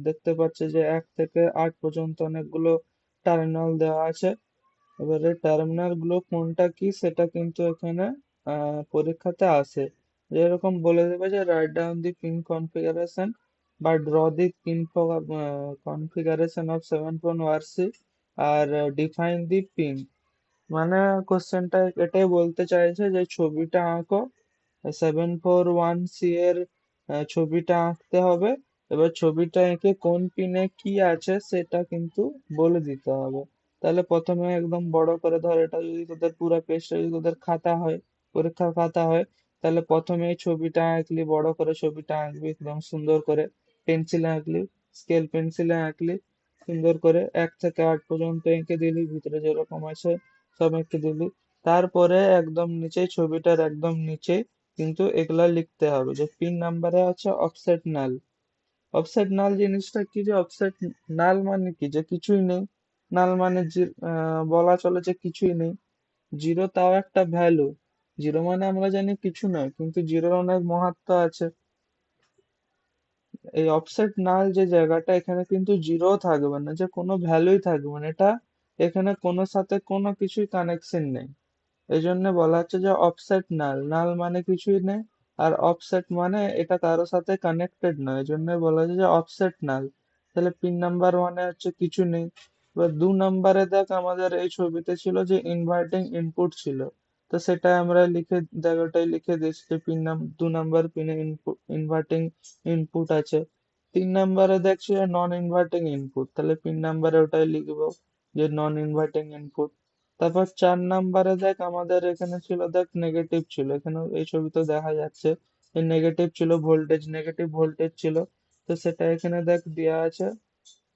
দেখতে পাচ্ছি, যে 1 থেকে 8 পর্যন্ত অনেকগুলো টার্মিনাল দেওয়া আছে। এবারে টার্মিনাল গুলো কোনটা কি সেটা কিন্তু এখানে পরীক্ষাতে আসে। যেরকম বলে দেবে যে write down the pin configuration বা draw the pin configuration of 7.1C আর ডিফাইন দি পিন। মানে কোশ্চেনটা এটাই বলতে চাইছে যে ছবিটা আঁকো, 741C এর ছবিটা আঁকতে হবে। এবার ছবিটা এঁকে কোন পিনে কি আছে সেটা কিন্তু বলে দিতে হবে। তাহলে প্রথমে একদম বড় করে ধর, এটা যদি তোদের পুরো পেজটা যদি তোদের খাতা হয়, পরীক্ষার খাতা হয়, তাহলে প্রথমে এই ছবিটা আঁকলি, বড় করে ছবিটা আঁকবি একদম সুন্দর করে, পেন্সিলে আঁকলি, স্কেল পেন্সিলে আঁকলি, সুন্দর করে 1 থেকে 8 পর্যন্ত এঁকে দিলি, ভিতরে যেরকম আছে সব এঁকে দিলি। তারপরে একদম নিচে, ছবিটার একদম নিচে কিন্তু এগুলা লিখতে হবে, যে পিন নাম্বারে আছে অফসেট নাল। অফসেট নাল জিনিসটা কি? যে অফসেট নাল মানে কি? যে কিছুই নেই। নাল মানে বলা চলে যে কিছুই নেই। জিরো তাও একটা ভ্যালু। জিরো মানে আমরা জানি কিছু নয়, কিন্তু জিরোর অনেক মাহাত্ম্য আছে। এই অফসেট নাল যে জায়গাটা, এখানে কিন্তু জিরো থাকবে না, যে কোনো ভ্যালুই থাকবে না, এটা এখানে কোনো সাথে কোনো কিছুই কানেকশন নেই। এই জন্য বলা হচ্ছে যে অফসেট নাল, নাল মানে কিছুই নেই, আর অফসেট মানে এটা কারোর সাথে কানেক্টেড নয়, এই জন্য বলা হচ্ছে যে অফসেট নাল। তাহলে পিন নাম্বার ওয়ানে হচ্ছে কিছু নেই। এবার 2 নম্বরে দেখ, আমাদের এই ছবিতে ছিল যে ইনভার্টিং ইনপুট ছিল, তো সেটা আমরা লিখে দেখ, ওটাই লিখে দিচ্ছি যে 2 নম্বর পিনে ইনভার্টিং ইনপুট আছে। 3 নম্বরে দেখছি নন ইনভার্টিং ইনপুট, তাহলে পিন নাম্বারে ওটাই লিখবো যে নন ইনভার্টিং ইনপুট। তারপর 4 নম্বরে দেখ, আমাদের এখানে ছিল দেখ নেগেটিভ ছিল, এখানে এই ছবিতে দেখা যাচ্ছে যে নেগেটিভ ছিল, ভোল্টেজ, নেগেটিভ ভোল্টেজ ছিল। তো সেটা এখানে দেখ দেওয়া আছে।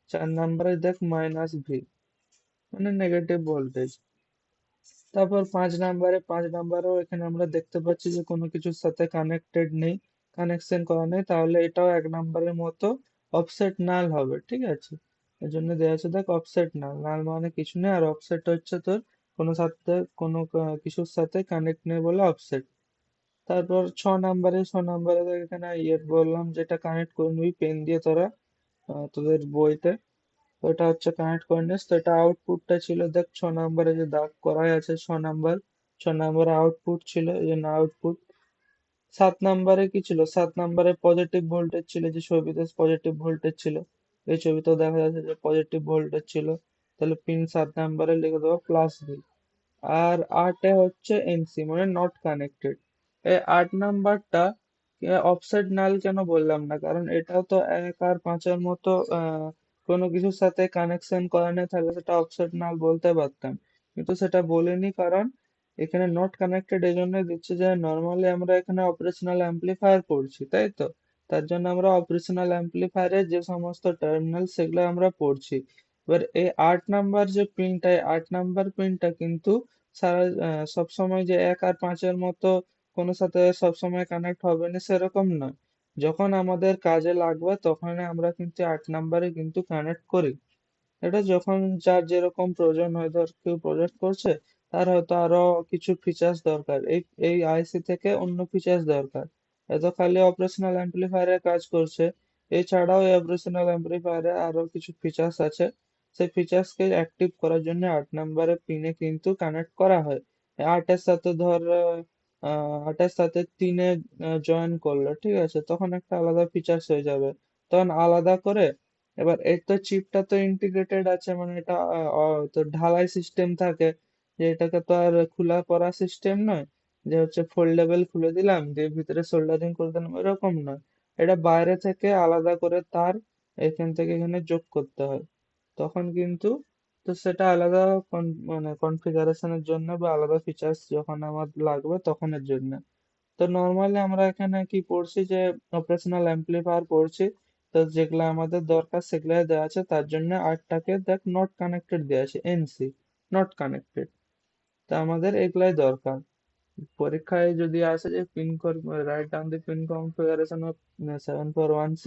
4 নম্বরে দেখ -V, মানে নেগেটিভ ভোল্টেজ। তারপর 5 নম্বরেও এখানে আমরা দেখতে পাচ্ছি যে কোনো কিছুর সাথে কানেক্টেড নেই, কানেকশন করা নেই, তাহলে এটাও 1 নম্বরের মতো অফসেট নাল হবে, ঠিক আছে? এর জন্য দেওয়া আছে দেখ অফসেট নাল। নাল মানে কিছু নেই, আর অফসেট হচ্ছে তোর কোনো কিছুর সাথে কানেক্ট নেই বলে অফসেট। তারপর 6 নাম্বারে দেখ এখানে ইয়ে বললাম, যেটা কানেক্ট করে নিবি পেন দিয়ে তোরা তোদের বইতে, তো এটা হচ্ছে কানেক্ট করে নিস। তো এটা আউটপুটটা ছিল দেখ 6 নাম্বারে যে দাগ করাই আছে, 6 নাম্বার, 6 নাম্বারে আউটপুট ছিল, এই জন্য আউটপুট। 7 নাম্বারে কি ছিল, 7 নাম্বারে পজিটিভ ভোল্টেজ ছিল, যে ছবিতে পজিটিভ ভোল্টেজ ছিল, এই ছবিতেও দেখা যাচ্ছে যে পজিটিভ ভোল্টেজ ছিল। তাহলে পিন 7 নাম্বারে লিখে দেবো +V। আর 8 হচ্ছে এনসি মানে নট কানেক্টেড। এই 8 নাম্বারটা অফসেট নাল কেন বললাম না, কারণ এটাও তো 1 আর 5-এর মতো কোনো কিছুর সাথে কানেকশন করা নেই, তাহলে সেটা অফসেট নাল বলতে পারতাম, কিন্তু সেটা বলিনি কারণ এখানে নট কানেক্টেড এই জন্য দিচ্ছে যে নর্মালি আমরা এখানে অপারেশনাল অ্যাম্পলিফায়ার পড়ছি, তাই তো? তার জন্য আমরা অপারেশনাল অ্যাম্পলিফায়ারের যে সমস্ত টার্মিনাল সেগুলো আমরা পড়ছি। এবার এই 8 নাম্বার যে পিনটা, এই 8 নাম্বার পিনটা কিন্তু সবসময় যে 1 আর 5-এর মতো কোনো সাথে সবসময় কানেক্ট হবে না সেরকম নয়। যখন আমাদের কাজে লাগবে তখন আমরা কিন্তু 8 নাম্বারে কিন্তু কানেক্ট করি। এটা যখন যার যেরকম প্রয়োজন হয়, ধর কেউ প্রজেক্ট করছে, তার হয়তো আরো কিছু ফিচার্স দরকার, এই এই আইসি থেকে অন্য ফিচার্স দরকার। এত খালি অপারেশনাল অ্যাম্পলিফায়ারে কাজ করছে, এছাড়াও এই অপারেশনাল অ্যাম্পলিফায়ারে আরো কিছু ফিচার্স আছে, সেই ফিচার্সকে অ্যাক্টিভ করার জন্য 8 নাম্বারের পিনে কিন্তু কানেক্ট করা হয়। 8-এর সাথে ধর 8-এর সাথে 3-এ জয়েন করলো, ঠিক আছে, তখন একটা আলাদা ফিচার্স হয়ে যাবে, তখন আলাদা করে। এবার এর তো চিপটা তো ইন্টিগ্রেটেড আছে, মানে এটা তো ঢালাই সিস্টেম থাকে, যে এটাকে তো আর খোলা পড়া সিস্টেম নয়, যে হচ্ছে ফোল্ডেবল খুলে দিলাম দিয়ে ভিতরে সোল্ডারিং করে দিলাম, এরকম নয়। এটা বাইরে থেকে আলাদা করে তার এখান থেকে এখানে যোগ করতে হয়, তখন কিন্তু তো সেটা আলাদা মানে কনফিগারেশনের জন্য বা আলাদা ফিচার্স যখন আমার লাগবে তখনের জন্য। তো নর্মালি আমরা এখানে কি পড়ছি, যে অপারেশনাল অ্যাম্পলিফায়ার পড়ছি, তো যেগুলা আমাদের দরকার সেগুলাই দেওয়া আছে, তার জন্য 8টাকে দেখ নট কানেক্টেড দেওয়া আছে, এনসি নট কানেক্টেড। তা আমাদের এগুলাই দরকার। পরীক্ষায় যদি আসে যে write down the pin configuration of 741C,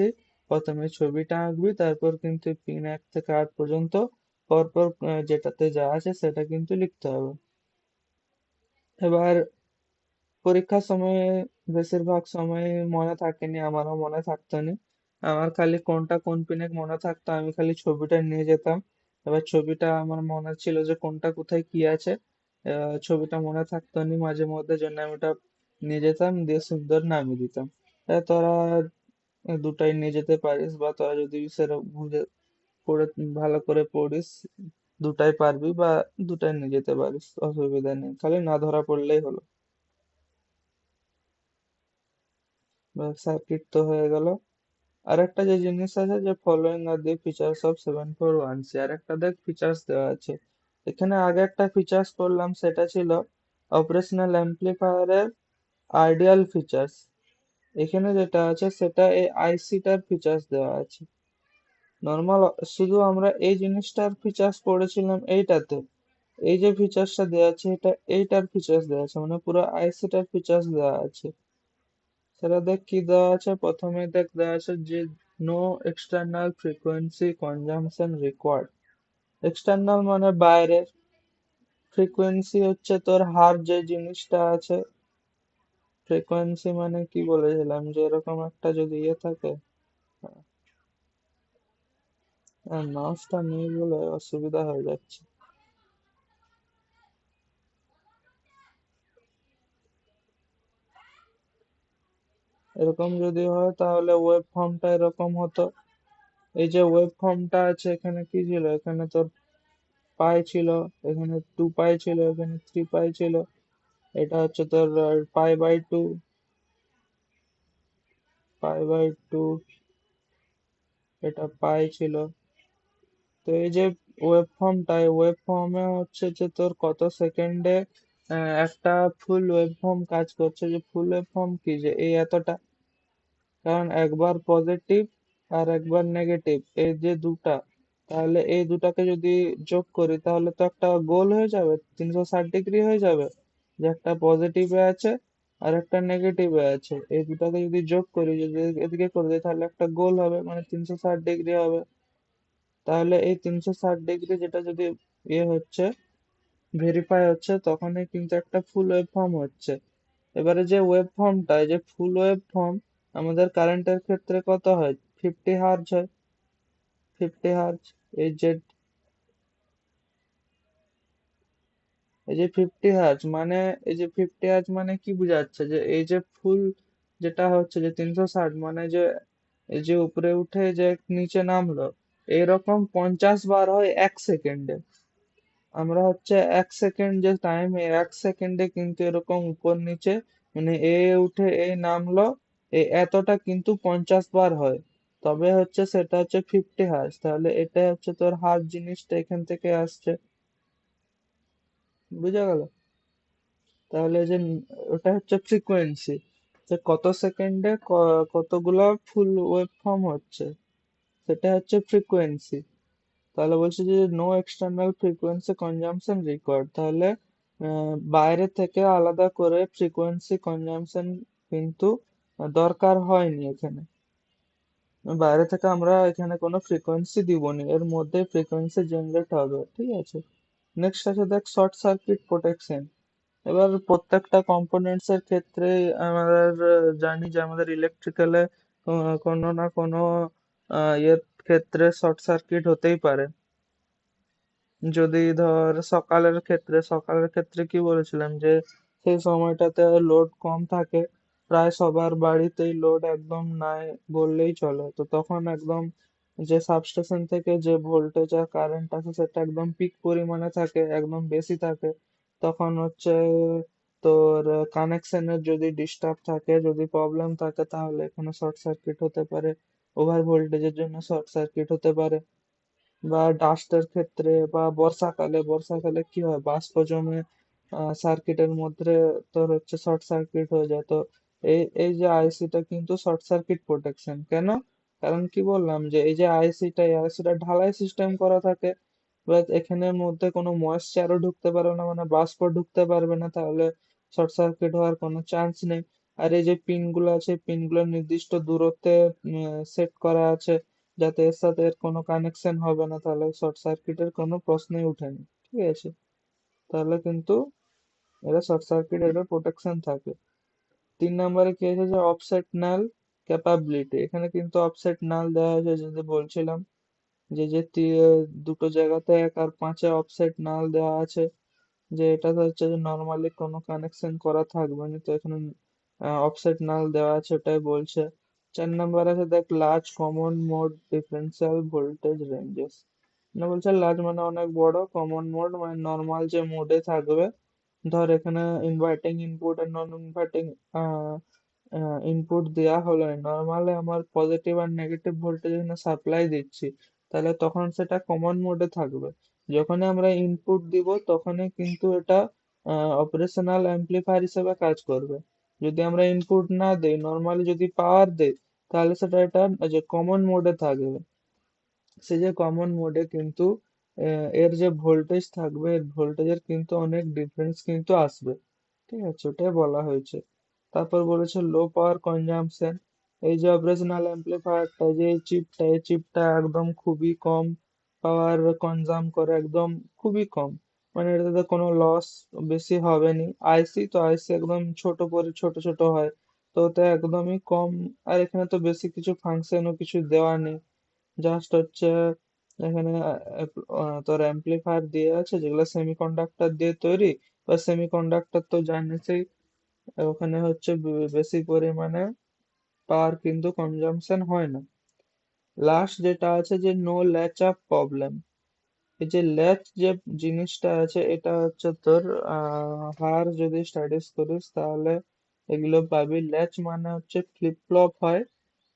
প্রথমে ছবিটা আঁকবি, তারপর কিন্তু পিন 1 থেকে 8 পর্যন্ত পরপর যেটাতে যা আছে সেটা কিন্তু লিখতে হবে। এবার পরীক্ষার সময়ে বেশিরভাগ সময় মনে থাকেনি, আমারও মনে থাকতো না। আমার খালি কোনটা কোন পিনে মনে থাকতো, আমি খালি ছবিটা নিয়ে যেতাম। এবার ছবিটা আমার মনে ছিল যে কোনটা কোথায় কি আছে, ছবিটা মনে থাকতো না মাঝে মধ্যে, জন্য আমি ওটা নিয়ে যেতাম দিয়ে সুন্দর নামিয়ে দিতাম। তোরা দুটাই নিয়ে যেতে পারিস, বা তোরা যদি সেরকম বুঝে পড়ে ভালো করে পড়িস, দুটাই পারবি, বা দুটাই নিয়ে যেতে পারিস, অসুবিধা নেই, খালি না ধরা পড়লেই হলো। সার্কিট তো হয়ে গেল। আর একটা যে জিনিস আছে, যে following R the features of 741C, আর একটা দেখ ফিচার্স দেওয়া আছে এখানে। আগে একটা ফিচার্স করলাম, সেটা ছিল অপারেশনাল অ্যাম্পলিফায়ারের আইডিয়াল ফিচার্স। এখানে যেটা আছে সেটা এই আইসিটার ফিচার্স দেওয়া আছে। নর্মাল শুধু আমরা এই জিনিসটার ফিচার্স পড়েছিলাম এইটাতে, এই যে ফিচার্সটা দেওয়া আছে এটা এইটার ফিচার্স দেওয়া আছে, মানে পুরো আইসিটার ফিচার্স দেওয়া আছে। সেটা দেখ কি দেওয়া আছে, প্রথমে দেখ দেওয়া আছে যে no external frequency consumption required. External মানে বাইরের, ফ্রিকোয়েন্সি হচ্ছে তোর হার যে জিনিসটা আছে। ফ্রিকোয়েন্সি মানে কি বলেছিলাম, যে এরকম একটা যদি ইয়ে থাকে, মাউসটা নেই বলে অসুবিধা হয়ে যাচ্ছে। এরকম যদি হয় তাহলে ওয়েব ফর্মটা এরকম হতো। এই যে ওয়েব ফর্মটা আছে, এখানে কি ছিল, এখানে তোর পাই ছিল, এখানে 2 পাই ছিল, এখানে 3 পাই ছিল, এটা হচ্ছে তোর পাই বাই 2, পাই বাই 2, এটা পাই ছিল। তো এই যে ওয়েব ফর্মটা, এই ওয়েব ফর্মে হচ্ছে যে তোর কত সেকেন্ডে একটা ফুল ওয়েব ফর্ম কাজ করছে, যে ফুল ওয়েব ফর্ম কি, যে এই এতটা, কারণ একবার পজিটিভ আর একবার নেগেটিভ, এই যে দুটা, তাহলে এই দুটাকে যদি যোগ করি তাহলে তো একটা গোল হয়ে যাবে, 360 ডিগ্রি হয়ে যাবে, যে একটা পজিটিভে আছে আর একটা নেগেটিভ আছে, এই দুটাকে যদি যোগ করি, যদি এদিকে করে দিই তাহলে একটা গোল হবে, মানে 360 ডিগ্রি হবে। তাহলে এই 360 ডিগ্রি যেটা যদি ইয়ে হচ্ছে, ভেরিফাই হচ্ছে, তখনই কিন্তু একটা ফুল ওয়েভ ফর্ম হচ্ছে। এবারে যে ওয়েভ ফর্মটা, এই যে ফুল ওয়েভ ফর্ম আমাদের কারেন্টের ক্ষেত্রে কত হয়, 50 হার্জ হয়। 50 হার্জ, এই যে এই যে 50 হার্জ মানে, এই যে 50 হার্জ মানে কি বোঝাচ্ছে, যে এই যে ফুল যেটা হচ্ছে যে 360, মানে যে এই যে উপরে উঠে যে নিচে নামলো, এরকম 50 বার হয় 1 সেকেন্ডে। আমরা হচ্ছে 1 সেকেন্ড যে টাইম, 1 সেকেন্ডে কিন্তু এরকম উপর নিচে, মানে এ উঠে এ নামলো, এতটা কিন্তু 50 বার হয়। তবে হচ্ছে সেটা হচ্ছে 50 হার্জ। তাহলে এটা হচ্ছে তোর হার্জ জিনিসটা এখান থেকে আসছে, বুঝা গেল? তাহলে যে ওটা হচ্ছে ফ্রিকোয়েন্সি, যে কত সেকেন্ডে কতগুলা ফুল ওয়েভ ফর্ম হচ্ছে, সেটা হচ্ছে ফ্রিকোয়েন্সি। তাহলে বলছে যে no external frequency consumption required. তাহলে বাইরে থেকে আলাদা করে ফ্রিকোয়েন্সি কনজাম্পশন কিন্তু দরকার হয়নি এখানে। বাইরে থেকে আমরা এখানে কোনো ফ্রিকোয়েন্সি দিবনি, এর মধ্যে ফ্রিকোয়েন্সি জেনারেট হবে, ঠিক আছে। নেক্সট আছে দেখ, শর্ট সার্কিট প্রোটেকশন। এবার প্রত্যেকটা কম্পোনেন্টস এর ক্ষেত্রে আমাদের জানি যে আমাদের ইলেকট্রিক্যালে কোনো না কোনো ইয়ের ক্ষেত্রে শর্ট সার্কিট হতেই পারে। যদি ধর সকালের ক্ষেত্রে কি বলেছিলাম, যে সেই সময়টাতে লোড কম থাকে, প্রায় সবার বাড়িতেই লোড একদম নাই বললেই চলে, তো তখন একদম যে সাবস্টেশন থেকে যে ভোল্টেজ আর কারেন্ট আসে সেটা একদম পিক পরিমাণে থাকে, একদম বেশি থাকে। তখন হচ্ছে তোর কানেকশনের যদি ডিস্টার্ব থাকে, যদি প্রবলেম থাকে, তাহলে এখানে শর্ট সার্কিট হতে পারে, ওভার ভোল্টেজের জন্য শর্ট সার্কিট হতে পারে। বা ডাস্টের ক্ষেত্রে, বা বর্ষাকালে কি হয়, বাষ্প জমে সার্কিটের মধ্যে তোর হচ্ছে শর্ট সার্কিট হয়ে যায়। তো এই যে আইসিটা কিন্তু শর্ট সার্কিট প্রোটেকশন কেন, কারণ কি বললাম যে এই যে এই আইসিটা ঢালাই সিস্টেম করা থাকে, বাট এখানের মধ্যে কোনো ময়েশ্চারও ঢুকতে পারবে না, মানে বাষ্প ঢুকতে পারবে না, তাহলে শর্ট সার্কিট হওয়ার কোনো চান্স নেই। আর এই যে পিনগুলো আছে, পিনগুলো নির্দিষ্ট দূরত্বে সেট করা আছে, যাতে এর সাথে এর কোনো কানেকশন হবে না, তাহলে শর্ট সার্কিটের কোনো প্রশ্নই উঠেনি, ঠিক আছে। তাহলে কিন্তু এটা শর্ট সার্কিট, এটা প্রোটেকশন থাকে। 3 নম্বরে কি আছে, যে অফসেট নাল ক্যাপাবিলিটি। এখানে কিন্তু অফসেট নাল দেওয়া হয়েছে, যদি বলছিলাম দুটো জায়গাতে 1 আর 5-এ অফসেট নাল দেওয়া আছে, যে এটাতে হচ্ছে যে নর্মালি কোনো কানেকশন করা থাকবে না, তো এখানে অফসেট নাল দেওয়া আছে, ওটাই বলছে। 4 নম্বর আছে দেখ, large common mode differential voltage ranges. মানে বলছে লার্জ মানে অনেক বড়, কমন মোড মানে নর্মাল যে মোডে থাকবে। ধর এখানে ইনভার্টিং ইনপুট আর নন ইনভার্টিং ইনপুট দেওয়া হলো, নর্মালি আমার পজিটিভ আর নেগেটিভ ভোল্টেজ এখানে সাপ্লাই দিচ্ছি, তাহলে তখন সেটা কমন মোডে থাকবে। যখনই আমরা ইনপুট দিব তখনই কিন্তু এটা অপারেশনাল অ্যাম্পলিফায়ার হিসেবে কাজ করবে। যদি আমরা ইনপুট না দেই, নর্মালি যদি পাওয়ার দেই, তাহলে সেটা এটা যে কমন মোডে থাকবে। সে যে কমন মোডে কিন্তু এর যে ভোল্টেজ থাকবে, এর ভোল্টেজের কিন্তু অনেক ডিফারেন্স কিন্তু আসবে, ঠিক আছে, ওটাই বলা হয়েছে। তারপর বলেছে লো পাওয়ার কনজাম্পশন। এই যে অপারেশনাল অ্যাম্পলিফায়ারটা, যে এই চিপটা একদম খুবই কম পাওয়ার কনজাম করে, একদম খুবই কম, মানে এটাতে কোনো লস বেশি হবে নি। আইসি তো আইসি একদম ছোট ছোট হয়, তো ওটা একদমই কম। আর এখানে তো বেশি কিছু ফাংশনও কিছু দেওয়া নেই, জাস্ট হচ্ছে এখানে তোর অ্যাম্পলিফায়ার দিয়ে আছে, যেগুলো সেমিকন্ডাক্টর দিয়ে তৈরি। বা সেমিকন্ডাক্টর তো জানিসই, ওখানে হচ্ছে বেশি পরিমাণে পাওয়ার কিন্তু কনজাম্পশন হয় না। লাস্ট যেটা আছে, যে নো ল্যাচ আপ প্রবলেম। এই যে ল্যাচ যে জিনিসটা আছে, এটা হচ্ছে তোর হায়ার যদি স্টাডিজ করিস তাহলে এগুলো পাবি। ল্যাচ মানে হচ্ছে ফ্লিপ ফ্লপ হয়,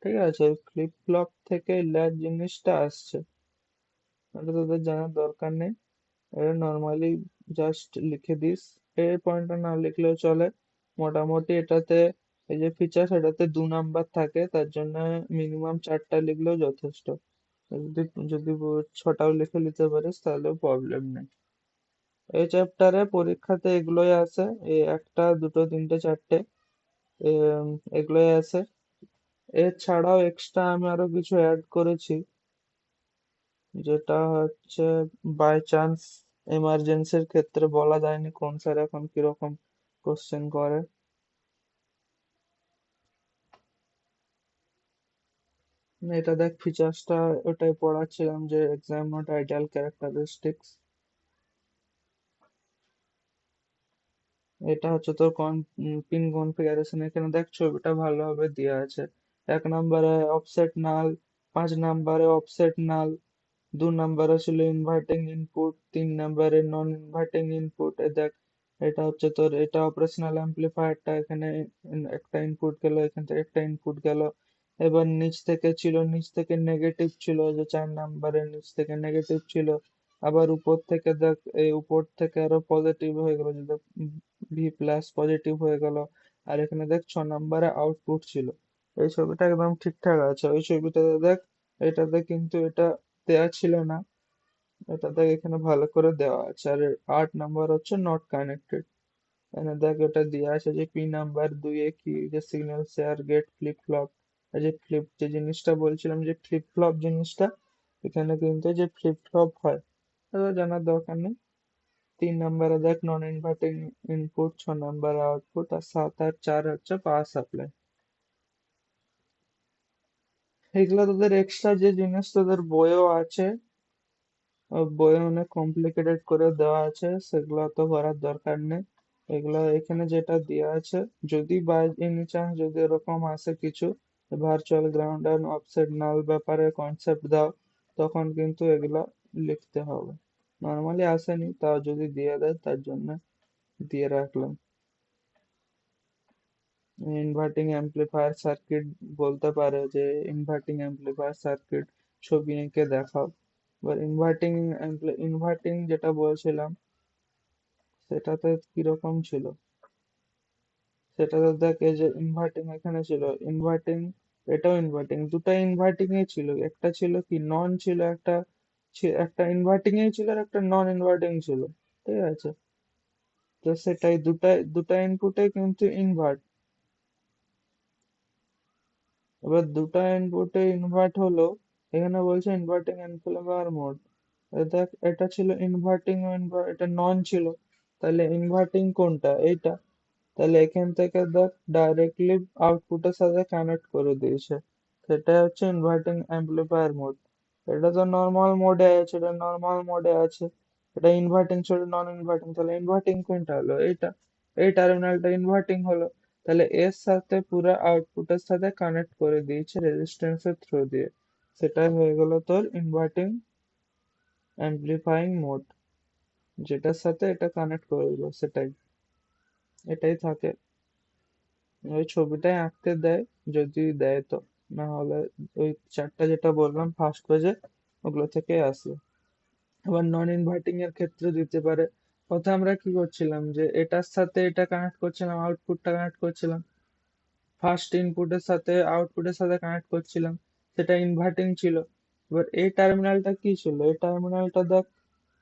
ঠিক আছে, ফ্লিপ ফ্লপ থেকে ল্যাচ জিনিসটা আসছে, এটা তোদের জানার দরকার নেই, এটা নর্মালি জাস্ট লিখে দিস। এই পয়েন্টটা না লিখলেও চলে। মোটামুটি এটাতে এই যে ফিচার, এটাতে 2 নাম্বার থাকে, তার জন্য মিনিমাম 4টা লিখলেও যথেষ্ট। যদি যদি 6টাও লিখে নিতে পারিস তাহলেও প্রবলেম নেই। এই চ্যাপ্টারে পরীক্ষাতে এগুলোই আসে, এই 1টা 2টো 3টে 4টে। এম, এগুলোই আছে। এছাড়াও এক্সট্রা আমি আরো কিছু অ্যাড করেছি, যেটা হচ্ছে বাই চান্স এমার্জেন্সির ক্ষেত্রে বলা যায়নি কোন স্যার এখন কিরকম কোশ্চেন করে। এটা দেখ ফিচার্সটা ওটাই পড়াচ্ছিলাম যে এক্সাম নট আইডিয়াল ক্যারেক্টারিস্টিক্স। এটা হচ্ছে তোর পিন কনফিগারেশন। এখানে দেখ ছবিটা ভালোভাবে দেওয়া আছে। 1 নম্বরে অফসেট নাল, 5 নম্বরে অফসেট নাল, 2 নম্বরে ছিল ইনভার্টিং ইনপুট, 3 নম্বরে নন ইনভার্টিং ইনপুট। দেখ এটা হচ্ছে তোর, এটা অপারেশনাল অ্যাম্পলিফায়ারটা, এখানে একটা ইনপুট গেল, এখান থেকে একটা ইনপুট গেল। এবার নিচ থেকে ছিল, নিচ থেকে নেগেটিভ ছিল, যে 4 নম্বরের নিচ থেকে নেগেটিভ ছিল। আবার উপর থেকে দেখ, এই উপর থেকে আরো পজিটিভ হয়ে গেল, যে দেখ ভি প্লাস পজিটিভ হয়ে গেল। আর এখানে দেখ 6 নম্বরে আউটপুট ছিল। এই ছবিটা একদম ঠিকঠাক আছে। ওই ছবিটাতে দেখ, এটাতে কিন্তু এটা দেয়া ছিল না, এটা দেখ এখানে ভালো করে দেওয়া আছে। আর 8 নম্বর হচ্ছে নট কানেক্টেড। এখানে দেখ এটা দেওয়া আছে যে P নাম্বার 2-এ কি, যে signal share gate flip flop. এই যে ফ্লিপ, যে জিনিসটা বলছিলাম যে ফ্লিপ ফ্লপ জিনিসটা, এখানে কিন্তু যে ফ্লিপ ফ্লপ হয়, এটা জানার দরকার নেই। 3 নম্বরে দেখ নন ইনভার্টিং ইনপুট, 6 নম্বরে আউটপুট, আর 7 আর 4 হচ্ছে পাওয়ার সাপ্লাই। এগুলো তোদের এক্সট্রা যে জিনিস তোদের বইও আছে, বইয়ে অনেক কমপ্লিকেটেড করে দেওয়া আছে, সেগুলো তো করার দরকার নেই। এগুলো এখানে যেটা দেওয়া আছে, যদি বাই এনি চান্স যদি এরকম আসে কিছু, ভার্চুয়াল গ্রাউন্ড অ্যান্ড অফসেট নাল ব্যাপারে কনসেপ্ট দাও, তখন কিন্তু এগুলো লিখতে হবে। নর্মালি আসেনি, তাও যদি দিয়ে দেয় তার জন্য দিয়ে রাখলাম। ইনভার্টিং অ্যাম্পলিফায়ার সার্কিট বলতে পারে যে ইনভার্টিং অ্যাম্পলিফায়ার সার্কিট ছবি এঁকে দেখাও। এবার ইনভার্টিং যেটা বলছিলাম, সেটাতে কিরকম ছিল, সেটাতে দেখ এই যে ইনভার্টিং এখানে ছিল, ইনভার্টিং, এটাও ইনভার্টিং, দুটো ইনভার্টিং এ ছিল। একটা ছিল কি নন ছিল, একটা একটা ইনভার্টিং এ ছিল আর একটা নন ইনভার্টিং ছিল। ঠিক আছে, তো সেটাই দুটা দুটা ইনপুটে কিন্তু ইনভার্ট। এবার দুটা ইনপুটে ইনভার্ট হলো, এখানে বলছে ইনভার্টিং অ্যাম্পলিফায়ার মোড। দেখ এটা ছিল ইনভার্টিং, এটা নন ছিল, তাহলে ইনভার্টিং কোনটা, এইটা। তাহলে এখান থেকে দেখ ডাইরেক্টলি আউটপুটের সাথে কানেক্ট করে দিয়েছে, সেটা হচ্ছে ইনভার্টিং অ্যাম্পলিফায়ার মোড। এটা তো নর্মাল মোডে আছে, এটা নর্মাল মোডে আছে, এটা ইনভার্টিং ছিল নন ইনভার্টিং, তাহলে ইনভার্টিং কোনটা হলো, এইটা। এই টার্মিনালটা ইনভার্টিং হলো, তাহলে এর সাথে পুরো আউটপুটের সাথে কানেক্ট করে দিয়েছে রেজিস্ট্যান্সের থ্রু দিয়ে। সেটাই হয়ে গেল তোর ইনভার্টিং অ্যাম্পলিফাইং মোড, যেটার সাথে এটা কানেক্ট করে দিল, সেটাই, এটাই থাকে। ওই ছবিটাই আঁকতে দেয়, যদি দেয় তো, না হলে ওই চারটা যেটা বললাম ফার্স্ট পেজে, ওগুলো থেকে আসে। আবার নন ইনভার্টিং এর ক্ষেত্রে দিতে পারে। প্রথমে আমরা কি করছিলাম, যে এটার সাথে এটা কানেক্ট করছিলাম, আউটপুটটা কানেক্ট করছিলাম, ফার্স্ট ইনপুটের সাথে আউটপুটের সাথে কানেক্ট করছিলাম, সেটা ইনভার্টিং ছিল। এবার এই টার্মিনালটা কি ছিল, এই টার্মিনালটা দেখ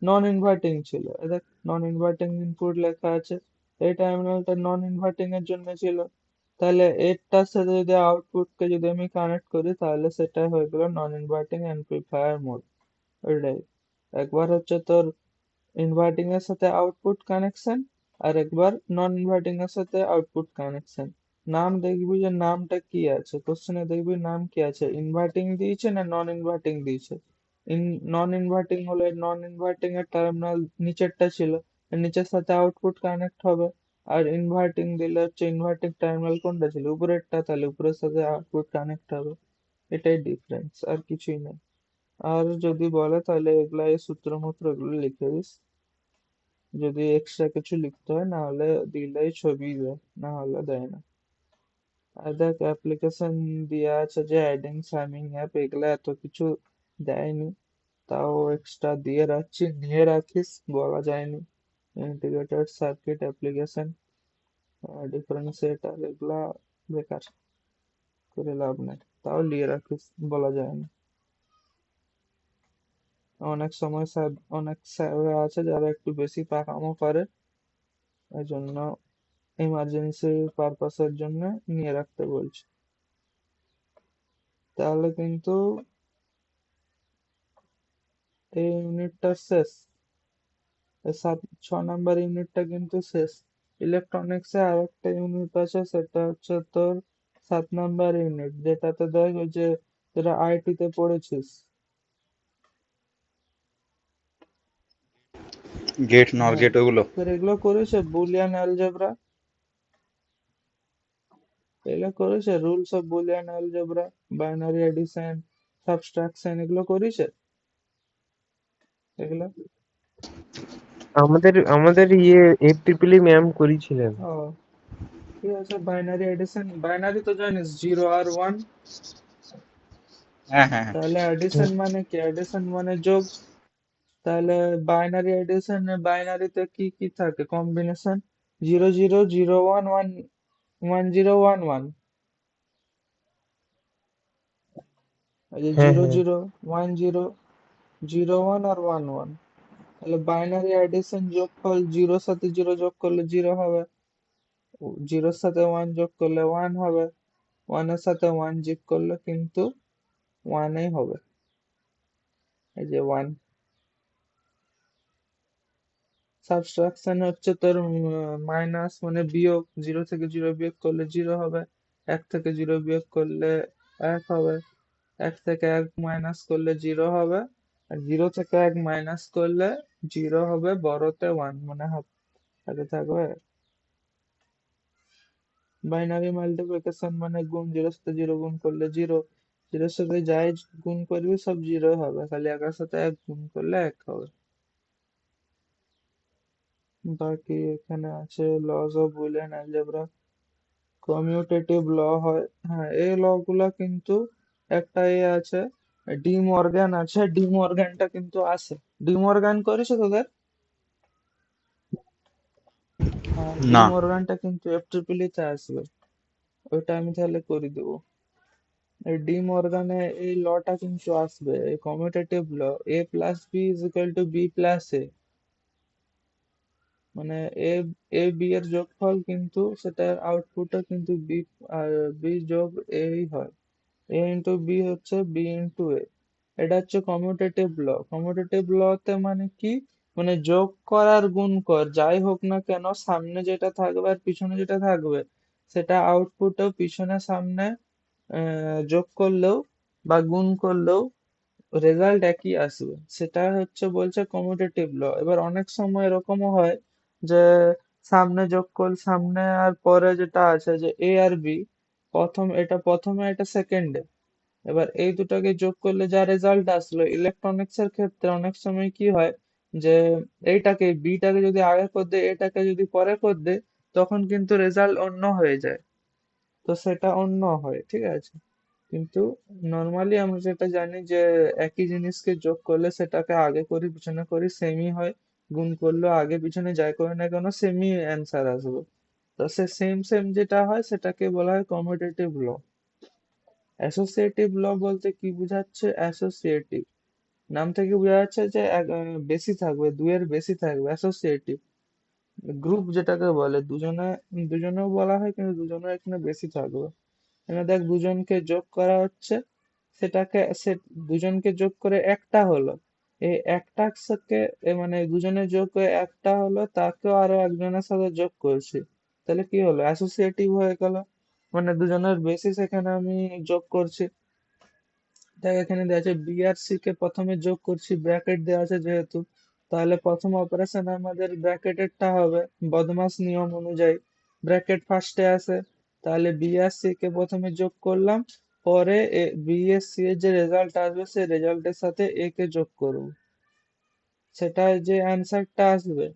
নন ইনভার্টিং ছিল। এ দেখ নন ইনভার্টিং ইনপুট লেখা আছে, এই টার্মিনালটা নন ইনভার্টিং এর জন্য ছিল। তাহলে এটার সাথে যদি আউটপুটকে যদি আমি কানেক্ট করি, তাহলে সেটা হয়ে গেল নন ইনভার্টিং অ্যাম্পলিফায়ার মোড। ওইটাই, একবার হচ্ছে তোর ইনভার্টিং এর সাথে আউটপুট কানেকশন, আর একবার নন ইনভার্টিং এর সাথে আউটপুট কানেকশন। নাম দেখবি যে নামটা কি আছে, কোশ্চেনে দেখবি নাম কি আছে, ইনভার্টিং দিয়েছে না নন ইনভার্টিং দিয়েছে। নন ইনভার্টিং হলে নন ইনভার্টিং এর টার্মিনাল নিচেরটা ছিল, এর নিচের সাথে আউটপুট কানেক্ট হবে। আর ইনভার্টিং দিলে হচ্ছে ইনভার্টিং টার্মিনাল কোনটা ছিল, উপরেরটা, তাহলে উপরের সাথে আউটপুট কানেক্ট হবে। এটাই ডিফারেন্স, আর কিছুই না। আর যদি বলে তাহলে এগুলা, এই সূত্র মূত্র এগুলো লিখে দিস, যদি এক্সট্রা কিছু লিখতে হয়, না হলে দিলেই ছবি দেয়, না হলে দেয় না। আর দেখ অ্যাপ্লিকেশন দেওয়া আছে যে অ্যাডিং সামিং অ্যাপ, এগুলা এত কিছু দেয়নি, তাও এক্সট্রা দিয়ে রাখছি, নিয়ে রাখিস, বলা যায়নি। ইন্টিগ্রেটেড সার্কিট অ্যাপ্লিকেশন, ডিফারেন্সিয়েটার, এগুলা বেকার, করে লাভ নাই, তাও নিয়ে রাখিস, বলা যায়নি। অনেক সময় অনেক স্যার আছে যারা একটু বেশি পাকামো করে, এই জন্য ইমার্জেন্সি পারপাসের জন্য নিয়ে রাখতে বলছে। তাহলে কিন্তু এই ইউনিটটা শেষ, এই 6 নাম্বার ইউনিটটা কিন্তু শেষ। ইলেকট্রনিক্সে আরেকটা ইউনিট আছে, সেটা হচ্ছে তোর 7 নাম্বার ইউনিট, যেটাতে দেখ ওই যে যেটা আইটি তে পড়েছিস।
গেট নর
হ্যাঁ,
গেট ওগুলো।
তোর এগুলো করেছে, বুলিয়ান অ্যালজেব্রা এগুলো করেছে, rules of Boolean algebra, binary addition, subtraction, এগুলো করেছে এগুলো।
আমাদের আমাদের FEEE ম্যাম করেছিলেন।
ও ঠিক আছে, বাইনারি এডিশন, বাইনারি তো জানিস 0 আর 1।
হ্যাঁ হ্যাঁ হ্যাঁ।
তাহলে এডিশন মানে কি? এডিশন মানে যোগ। তাহলে বাইনারি এডিশনে বাইনারিতে কি কি থাকে কম্বিনেশন? 00 01 1 10 11, এই যে
হ্যাঁ
জিরো
হ্যাঁ
জিরো 10 01 আর 11। তাহলে বাইনারি এডিশন যোগফল, জিরোর সাথে জিরো যোগ করলে জিরো হবে, জিরোর সাথে ওয়ান যোগ করলে ওয়ান হবে, ওয়ানের সাথে ওয়ান যোগ করলে কিন্তু ওয়ানই হবে, এই যে ওয়ান। সাবট্রাকশন হচ্ছে তোর মাইনাস মানে বিয়োগ, জিরো থেকে জিরো বিয়োগ করলে জিরো হবে, এক থেকে জিরো বিয়োগ করলে এক হবে, এক থেকে এক মাইনাস করলে জিরো হবে, আর জিরো থেকে এক মাইনাস করলে জিরো হবে বড়তে ওয়ান, মানে হাফ হাতে থাকবে। বাইনারি মাল্টিপ্লিকেশন মানে গুণ, জিরোর সাথে জিরো গুণ করলে জিরো, জিরোর সাথে যাই গুণ করবি সব জিরো হবে, খালি একের সাথে এক গুণ করলে এক হবে। বাকি এখানে আছে laws of Boolean algebra, commutative law হয়। হ্যাঁ, এই ল গুলা কিন্তু একটা আছে, ডি মর্গান আছে, ডি মর্গানটা কিন্তু আছে। ডি মর্গান করেছে তোদের? হ্যাঁ, ডি
না।
মর্গানটা কিন্তু FEEE তে আসবে, ওইটা আমি তাহলে করে দেবো। এই ডি মর্গানে এই লটা কিন্তু আসবে, এই commutative law, A plus B is equal to B plus A, মানে এ এ বি এর যোগফল কিন্তু সেটার আউটপুটও কিন্তু বি আর বি যোগ এই হয়, এ ইন্টু বি হচ্ছে বি ইন্টু এ। এটা হচ্ছে কমিউটেটিভ ল। কমিউটেটিভ লতে মানে কি, মানে যোগ কর আর গুণ কর যাই হোক না কেন, সামনে যেটা থাকবে আর পিছনে যেটা থাকবে, সেটা আউটপুটও পিছনে সামনে যোগ করলেও বা গুণ করলেও রেজাল্ট একই আসবে, সেটা হচ্ছে বলছে কমিউটেটিভ ল। এবার অনেক সময় এরকমও হয় যে সামনে যোগ কর, সামনে আর পরে যেটা আছে যে এ আর বি, এটা প্রথমে এটা সেকেন্ডে, এবার এই দুটাকে যোগ করলে যা রেজাল্ট আসলো, ইলেকট্রনিক্স এর ক্ষেত্রে অনেক সময় কি হয় যে এইটাকে বিটাকে যদি আগে করে দে, এটাকে যদি পরে করে দে, তখন কিন্তু রেজাল্ট অন্য হয়ে যায়, তো সেটা অন্য হয়, ঠিক আছে। কিন্তু নর্মালি আমরা যেটা জানি যে একই জিনিসকে যোগ করলে সেটাকে আগে করি পিছনে করি সেমই হয়, গুণ করলেও আগে পিছনে যাই করি না কেন সেমই অ্যান্সার আসবে। তো সে সেম সেম যেটা হয় সেটাকে বলা হয় কমিউটেটিভ ল। অ্যাসোসিয়েটিভ ল বলতে কি বোঝাচ্ছে? অ্যাসোসিয়েটিভ নাম থেকে বোঝা যাচ্ছে যে বেশি থাকবে, দুইয়ের বেশি থাকবে, অ্যাসোসিয়েটিভ। গ্রুপ যেটাকে বলে, দুজনে, দুজনেও বলা হয় কিন্তু দুজনের এখানে বেশি থাকবে। এখানে দেখ দুজনকে যোগ করা হচ্ছে, সে দুজনকে যোগ করে একটা হলো, এই একটা সাথে মানে দুজনে যোগ করে একটা হলো, তাকেও আরো একজনের সাথে যোগ করছি, তাহলে কি হলো? অ্যাসোসিয়েটিভ হয়ে গেল, মানে দুজনের বেশি সেখানে আমি যোগ করছি। দেখ এখানে দেওয়া আছে বি আর সি কে প্রথমে যোগ করছি, ব্র্যাকেট দেওয়া আছে যেহেতু, তাহলে প্রথম অপারেশন আমাদের ব্র্যাকেটেরটা হবে বদমাস নিয়ম অনুযায়ী, ব্র্যাকেট ফার্স্টে আসে। তাহলে বি আর সি কে প্রথমে যোগ করলাম, পরে বি এর সি এর যে রেজাল্ট আসবে সেই রেজাল্টের সাথে এ কে যোগ করব, সেটা যে অ্যান্সারটা আসবে,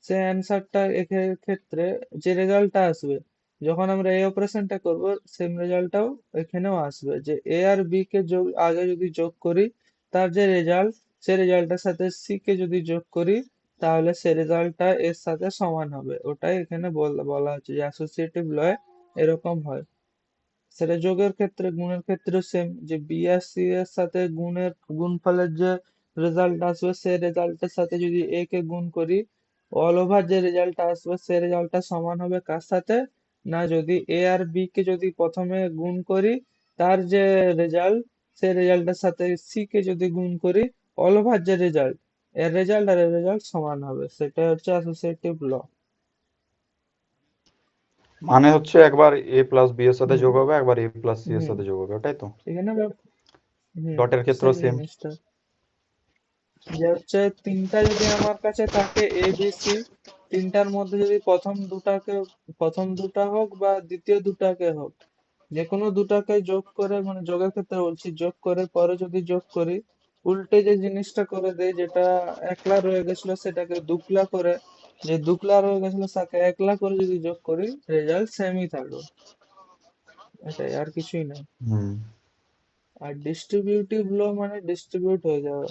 সেই অ্যান্সারটা ক্ষেত্রে যে রেজাল্টটা আসবে, যখন আমরা এই অপারেশনটা করব সেম রেজাল্টটাও এখানেও আসবে, যে এ আর বি কে যোগ আগে যদি যোগ করি, তার যে রেজাল্ট, সে রেজাল্টের সাথে সি কে যদি যোগ করি, তাহলে সে রেজাল্টটা এর সাথে সমান হবে। ওটাই এখানে বলা হচ্ছে যে অ্যাসোসিয়েটিভ লয়ে এরকম হয়। সেটা যোগের ক্ষেত্রে, গুণের ক্ষেত্রে সেম, যে বি আর সি এর সাথে গুণফলের যে রেজাল্ট আসবে সেই রেজাল্টের সাথে যদি এ কে গুণ করি, অল ওভার যে রেজাল্টটা আসবে সেই রেজাল্টটা সমান হবে কার সাথে, না যদি এ আর বি কে যদি প্রথমে গুণ করি তার যে রেজাল্ট সেই রেজাল্টের সাথে সি কে যদি গুণ করি অল ওভার যে রেজাল্ট এর রেজাল্ট আর এর রেজাল্ট সমান হবে, সেটা হচ্ছে অ্যাসোসিয়েটিভ ল।
মানে হচ্ছে একবার এ প্লাস বি এর সাথে
হুম
যোগ হবে, একবার এ প্লাস সি এর
হুম
সাথে যোগ হবে, ওটাই তো?
এখানে হুম
ডটের ক্ষেত্রেও
সেই
সেম।
জিনিসটা যে হচ্ছে তিনটা যদি আমার কাছে থাকে এ বি সি, তিনটার মধ্যে যদি প্রথম দুটা হোক বা দ্বিতীয় দুটাকে হোক, যে কোনো দুটাকে যোগ করে, মানে যোগের ক্ষেত্রে বলছি, যোগ করে পরে যদি যোগ করি উল্টে যে জিনিসটা করে দেয়, যেটা একলা রয়ে গেছিল সেটাকে দুকলা করে, যে দুকলা রয়ে গেছিল তাকে একলা করে যদি যোগ করি রেজাল্ট সেমই থাকবে, এটাই আর কিছুই না।
হুম।
আর ডিস্ট্রিবিউটিভ ল মানে ডিস্ট্রিবিউট হয়ে যাবে।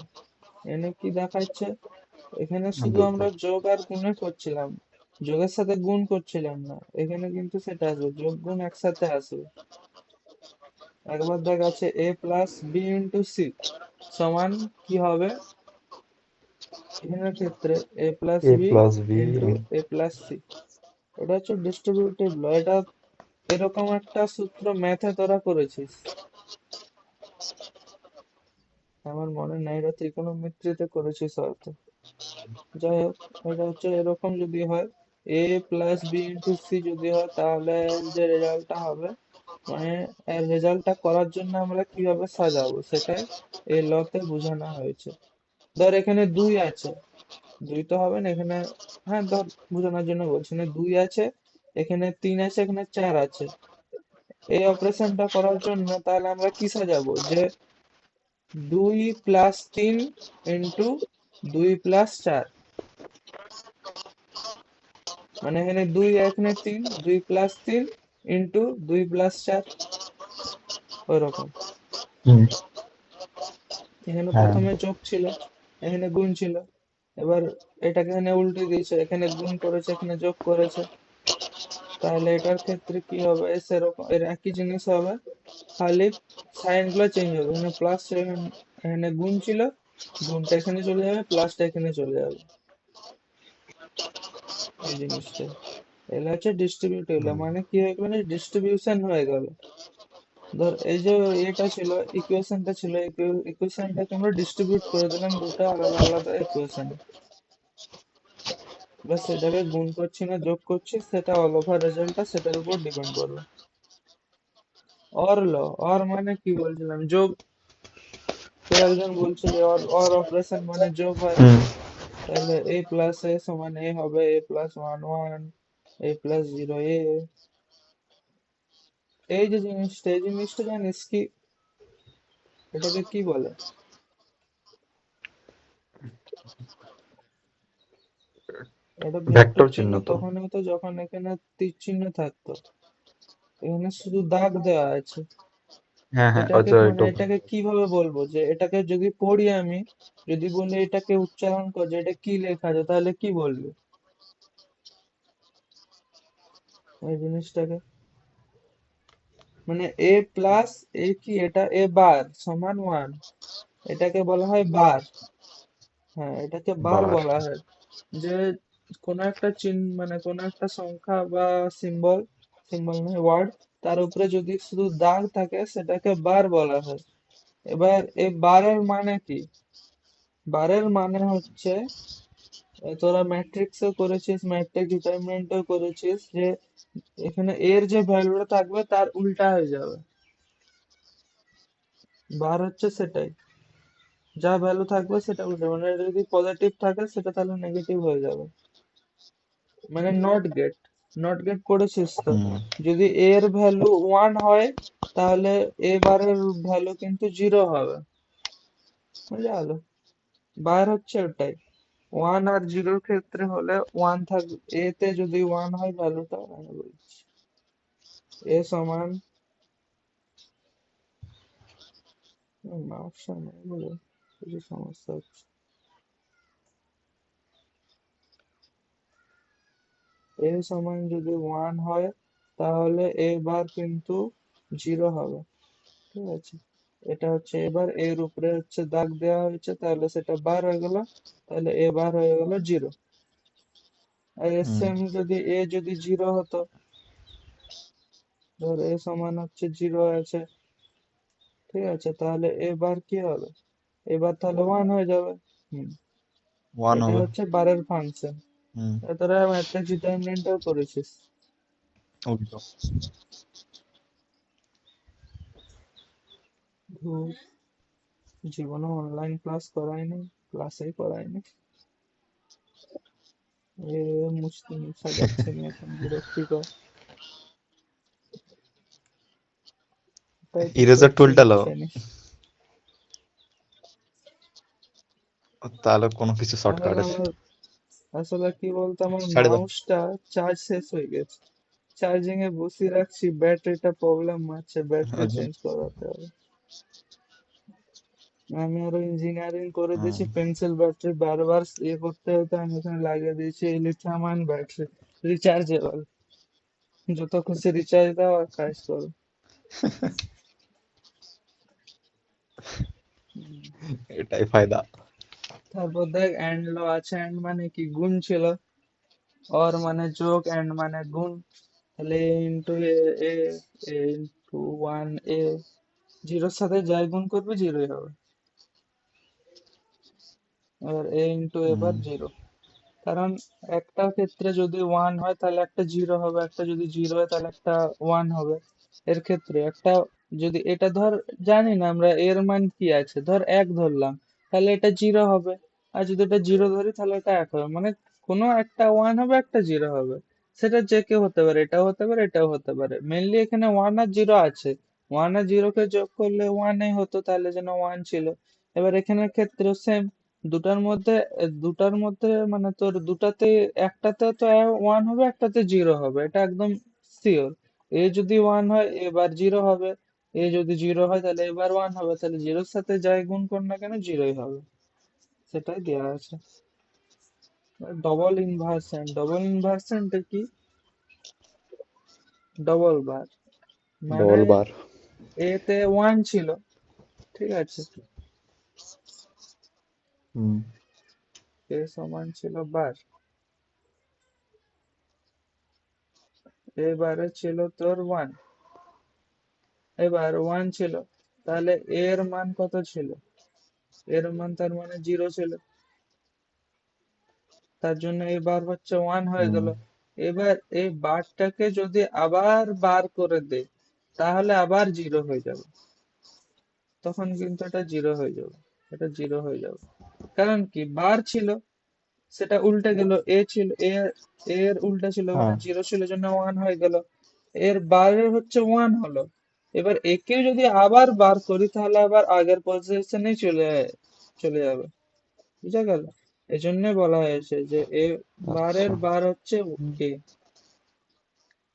এনে কি দেখাচ্ছে, এখানে শুধু
বুঝতে
আমরা যোগ আর গুণে করছিলাম, যোগের সাথে গুণ করছিলাম না, এখানে কিন্তু সেটা আসবে, যোগ গুণ একসাথে আসবে। একবার দেখ আছে এ প্লাস বি ইন্টু সি সমান কি হবে, এখানের ক্ষেত্রে এ plus
A
B
plus B.
Into A plus C, এটা হচ্ছে ডিস্ট্রিবিউটিভ ল। এটা এরকম একটা সূত্র ম্যাথে তোরা করেছিস, আমার মনে নাই, এটা ত্রিকোণমিতিতে করেছিস হয়তো। যাই হোক, এটা হচ্ছে এরকম যদি হয় এ প্লাস বি ইন্টু সি যদি হয় তাহলে এর যে রেজাল্টটা হবে, মানে এর রেজাল্টটা করার জন্য আমরা কিভাবে সাজাবো সেটাই এই লতে বোঝানো হয়েছে। ধর এখানে দুই আছে, দুই তো হবে না এখানে, হ্যাঁ ধর বোঝানোর জন্য বলছি, না দুই আছে, এখানে তিন আছে, এখানে চার আছে, এই অপারেশনটা করার জন্য তাহলে আমরা কি সাজাবো, যে দুই প্লাস তিন ইন্টু দুই প্লাস চার, মানে এখানে দুই এখানে তিন, দুই প্লাস তিন ইন্টু দুই প্লাস চার, ওইরকম।
হুম।
এখানে
হ্যাঁ।
প্রথমে যোগ ছিল, এখানে গুণ ছিল, এবার এটাকে এখানে উল্টে দিয়েছে, এখানে গুণ করেছে এখানে যোগ করেছে, তাহলে এটার ক্ষেত্রে কি হবে, সেরকম এর একই জিনিস হবে, খালি সাইন গুলো চেঞ্জ হবে, এখানে প্লাস এখানে গুণ ছিল, গুণটা এখানে চলে যাবে, প্লাসটা এখানে চলে যাবে, এই জিনিসটা। এগুলো হচ্ছে ডিস্ট্রিবিউটিভ,
হুম।
মানে কি হয়ে গেল, ডিস্ট্রিবিউশন হয়ে গেল। ধর এই যে এটা ছিল, ইকুয়েশনটা ছিল, ইকুয়েশনটাকে আমরা ডিস্ট্রিবিউট করে দিলাম দুটো আলাদা আলাদা ইকুয়েশনে, বাস সেটাকে গুণ করছি না যোগ করছি, সেটা অল ওভার রেজাল্টটা সেটার উপর ডিপেন্ড করবে। অর ল, অর মানে কি বলছিলাম, যোগ, কেউ একজন বলছিল অর, অর অপারেশন মানে যোগ হয়,
হুম।
তাহলে এ প্লাস এ সমান এ হবে, এ প্লাস ওয়ান ওয়ান, এ প্লাস জিরো এ, এই যে জিনিসটা, এই জিনিসটা জানিস কি, এটাকে কি বলে, এটা ভেক্টর
ভেক্টর
চিহ্ন
চিহ্ন তো।
তখন হতো যখন এখানে তীর চিহ্ন থাকতো, এখানে শুধু দাগ দেওয়া আছে।
হ্যাঁ হ্যাঁ,
এটাকে
আচ্ছা
মানে
এটা।
এটাকে কিভাবে বলবো, যে এটাকে যদি পড়ি আমি, যদি বলি এটাকে উচ্চারণ কর যে এটা কি লেখা আছে, তাহলে কি বলবি এই জিনিসটাকে, মানে এ প্লাস এ কি, এটা এ বার সমান ওয়ান, এটাকে বলা হয় বার, হ্যাঁ এটাকে বার
বার।
বলা হয়। যে কোনো একটা চিহ্ন, মানে কোনো একটা সংখ্যা বা সিম্বল, সিম্বল নয় ওয়ার্ড, তার উপরে যদি শুধু দাগ থাকে সেটাকে বার বলা হয়। এবার এই বারের মানে কি, বারের মানে হচ্ছে, তোরা ম্যাট্রিক্সও করেছিস, ম্যাট্রিক্স ডিটারমিনেন্টও করেছিস, যে এখানে এর যে ভ্যালুটা থাকবে তার উল্টা হয়ে যাবে, বার হচ্ছে সেটাই, যা ভ্যালু থাকবে সেটা উল্টা, মানে এটা যদি পজিটিভ থাকে সেটা তাহলে নেগেটিভ হয়ে যাবে, মানে নট গেট, নট গেট পড়েছিস তো,
হুম।
যদি a এর ভ্যালু ওয়ান হয় তাহলে এ বারের ভ্যালু কিন্তু জিরো হবে, বুঝা গেল, বার হচ্ছে ওটাই, ওয়ান আর জিরোর ক্ষেত্রে হলে ওয়ান থাকবে, এ তে যদি ওয়ান হয় ভ্যালুটা, আমি বলছি এ সমান, মার্কস নেই বলে কিছু সমস্যা হচ্ছে, এ সমান যদি ওয়ান হয় তাহলে এ বার কিন্তু জিরো হবে, ঠিক আছে। এটা হচ্ছে এবার এর উপরে হচ্ছে দাগ দেওয়া হয়েছে, তাহলে সেটা বার হয়ে গেল, তাহলে এ বার হয়ে গেল জিরো। আর এর
হুম
সেম যদি এ যদি জিরো হতো, ধর এ সমান হচ্ছে জিরো আছে, ঠিক আছে, তাহলে এবার কি হবে, এবার তাহলে ওয়ান হয়ে যাবে। হুম,
ওয়ান
এটা
হবে।
হচ্ছে বারের ফাংশন।
হুম
তোরা ম্যাট্রিক্স ডিটারমিনেন্টও করেছিস।
উল্টো।
ধুর, জীবনে অনলাইন ক্লাস করায়নি, ক্লাসেই করায়নি। এ মুছতে মুছা যাচ্ছে না এখন, বিরক্তিকর। তাই ঠিক
ইরেজার
করছি,
টুলটা লাও,
মুছে নি।
তাহলে কোনো কিছু শর্টকাট
আসলে
আছে।
আমার, আসলে কি বলতো, আমার
ছাড়ে দাও।
মাউসটা চার্জ শেষ হয়ে গেছে। চার্জিং এ বসিয়ে রাখছি, ব্যাটারিটা প্রবলেম মারছে, ব্যাটারি
ওই জন্য।
চেঞ্জ করাতে হবে। আমি আরো ইঞ্জিনিয়ারিং করে
হুম
দিয়েছি, পেন্সিল ব্যাটারি বারবার ইয়ে করতে হতো, আমি এখানে লাগিয়ে দিয়েছি লিথিয়াম আয়ন ব্যাটারি, রিচার্জেবল, যত খুশি রিচার্জ দাও আর কাজ করো। হুম।
এটাই ফায়দা।
তারপর দেখ এন্ড ল আছে, এন্ড মানে কি, গুণ ছিল, অর মানে যোগ, এন্ড মানে গুণ, তাহলে এ ইন্টু এ, এ ইন্টু ওয়ান এ, জিরোর সাথে যাই গুণ করবে জিরোই হবে। এবার এ ইন্টু এবার
হুম
জিরো, কারণ একটা ক্ষেত্রে যদি ওয়ান হয় তাহলে একটা জিরো হবে, একটা যদি জিরো হয় তাহলে একটা ওয়ান হবে। এর ক্ষেত্রে একটা, যদি এটা ধর, জানি না আমরা এর মান কি আছে, ধর এক ধরলাম, তাহলে এটা জিরো হবে। আর যদি এটা জিরো ধরি তাহলে এটা এক হবে, মানে কোনো একটা ওয়ান হবে একটা জিরো হবে। সেটা যে কেউ হতে পারে, এটাও হতে পারে এটাও হতে পারে, মেনলি এখানে ওয়ান আর জিরো আছে। ওয়ান আর জিরো কে যোগ করলে ওয়ানই হতো, তাহলে যেন ওয়ান ছিল। এবার এখানের ক্ষেত্রে সেম, দুটার মধ্যে মানে তোর দুটাতে, একটাতে তো ওয়ান হবে একটাতে জিরো হবে, এটা একদম শিওর। এ যদি ওয়ান হয় এবার জিরো হবে, এ যদি জিরো হয় তাহলে এবার ওয়ান হবে, তাহলে জিরোর সাথে যাই গুণ কর না কেন জিরোই হবে, সেটাই দেওয়া আছে। ডবল ইনভার্সনটা কি, ডবল বার, মানে
ডবল বার।
এতে ওয়ান ছিল, ঠিক আছে,
হুম
এ সমান ছিল বার, এবারে ছিল তোর ওয়ান, এবার ওয়ান ছিল, তাহলে এর মান কত ছিল, এর মান তার মানে জিরো ছিল, তার জন্য এই বার হচ্ছে ওয়ান হয়ে
হুম
গেল। এবার এই বারটাকে যদি আবার বার করে দে, তাহলে আবার জিরো হয়ে যাবে, তখন কিন্তু এটা জিরো হয়ে যাবে, এটা জিরো হয়ে যাবে। কারণ কি, বার ছিল, সেটা উল্টে গেল, এ ছিল এ, এর উল্টা ছিল মানে
হ্যাঁ
জিরো ছিল জন্য ওয়ান হয়ে গেল, এর বারের হচ্ছে ওয়ান হলো। এবার একে যদি আবার বার করি তাহলে আবার আগের পজিশনে চলে চলে যাবে, বুঝা গেল। এই জন্য বলা হয়েছে যে এ
আচ্ছা।
বারের বার হচ্ছে এ,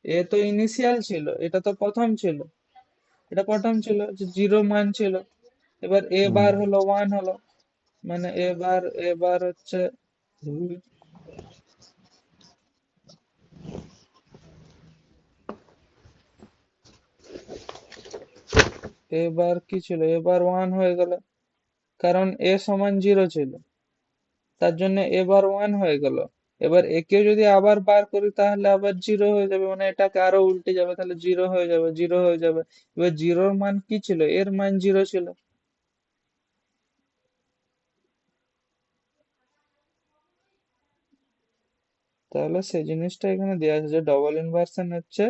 এ তো ইনিশিয়াল ছিল, এটা তো প্রথম ছিল, এটা প্রথম ছিল যে জিরো মান ছিল। এবার এ
হুম
বার হলো ওয়ান হলো, মানে এবার হচ্ছে, এবার কি ছিল, এবার ওয়ান হয়ে গেল, কারণ এ সমান জিরো ছিল, তার জন্য এবার ওয়ান হয়ে গেল। এবার একে যদি আবার বার করি তাহলে আবার জিরো হয়ে যাবে, মানে এটাকে আরো উল্টে যাবে, তাহলে জিরো হয়ে যাবে, জিরো হয়ে যাবে। এবার জিরোর মান কি ছিল, এর মান জিরো ছিল, তাহলে সেই জিনিসটা এখানে দেওয়া আছে যে ডবল ইনভার্সন হচ্ছে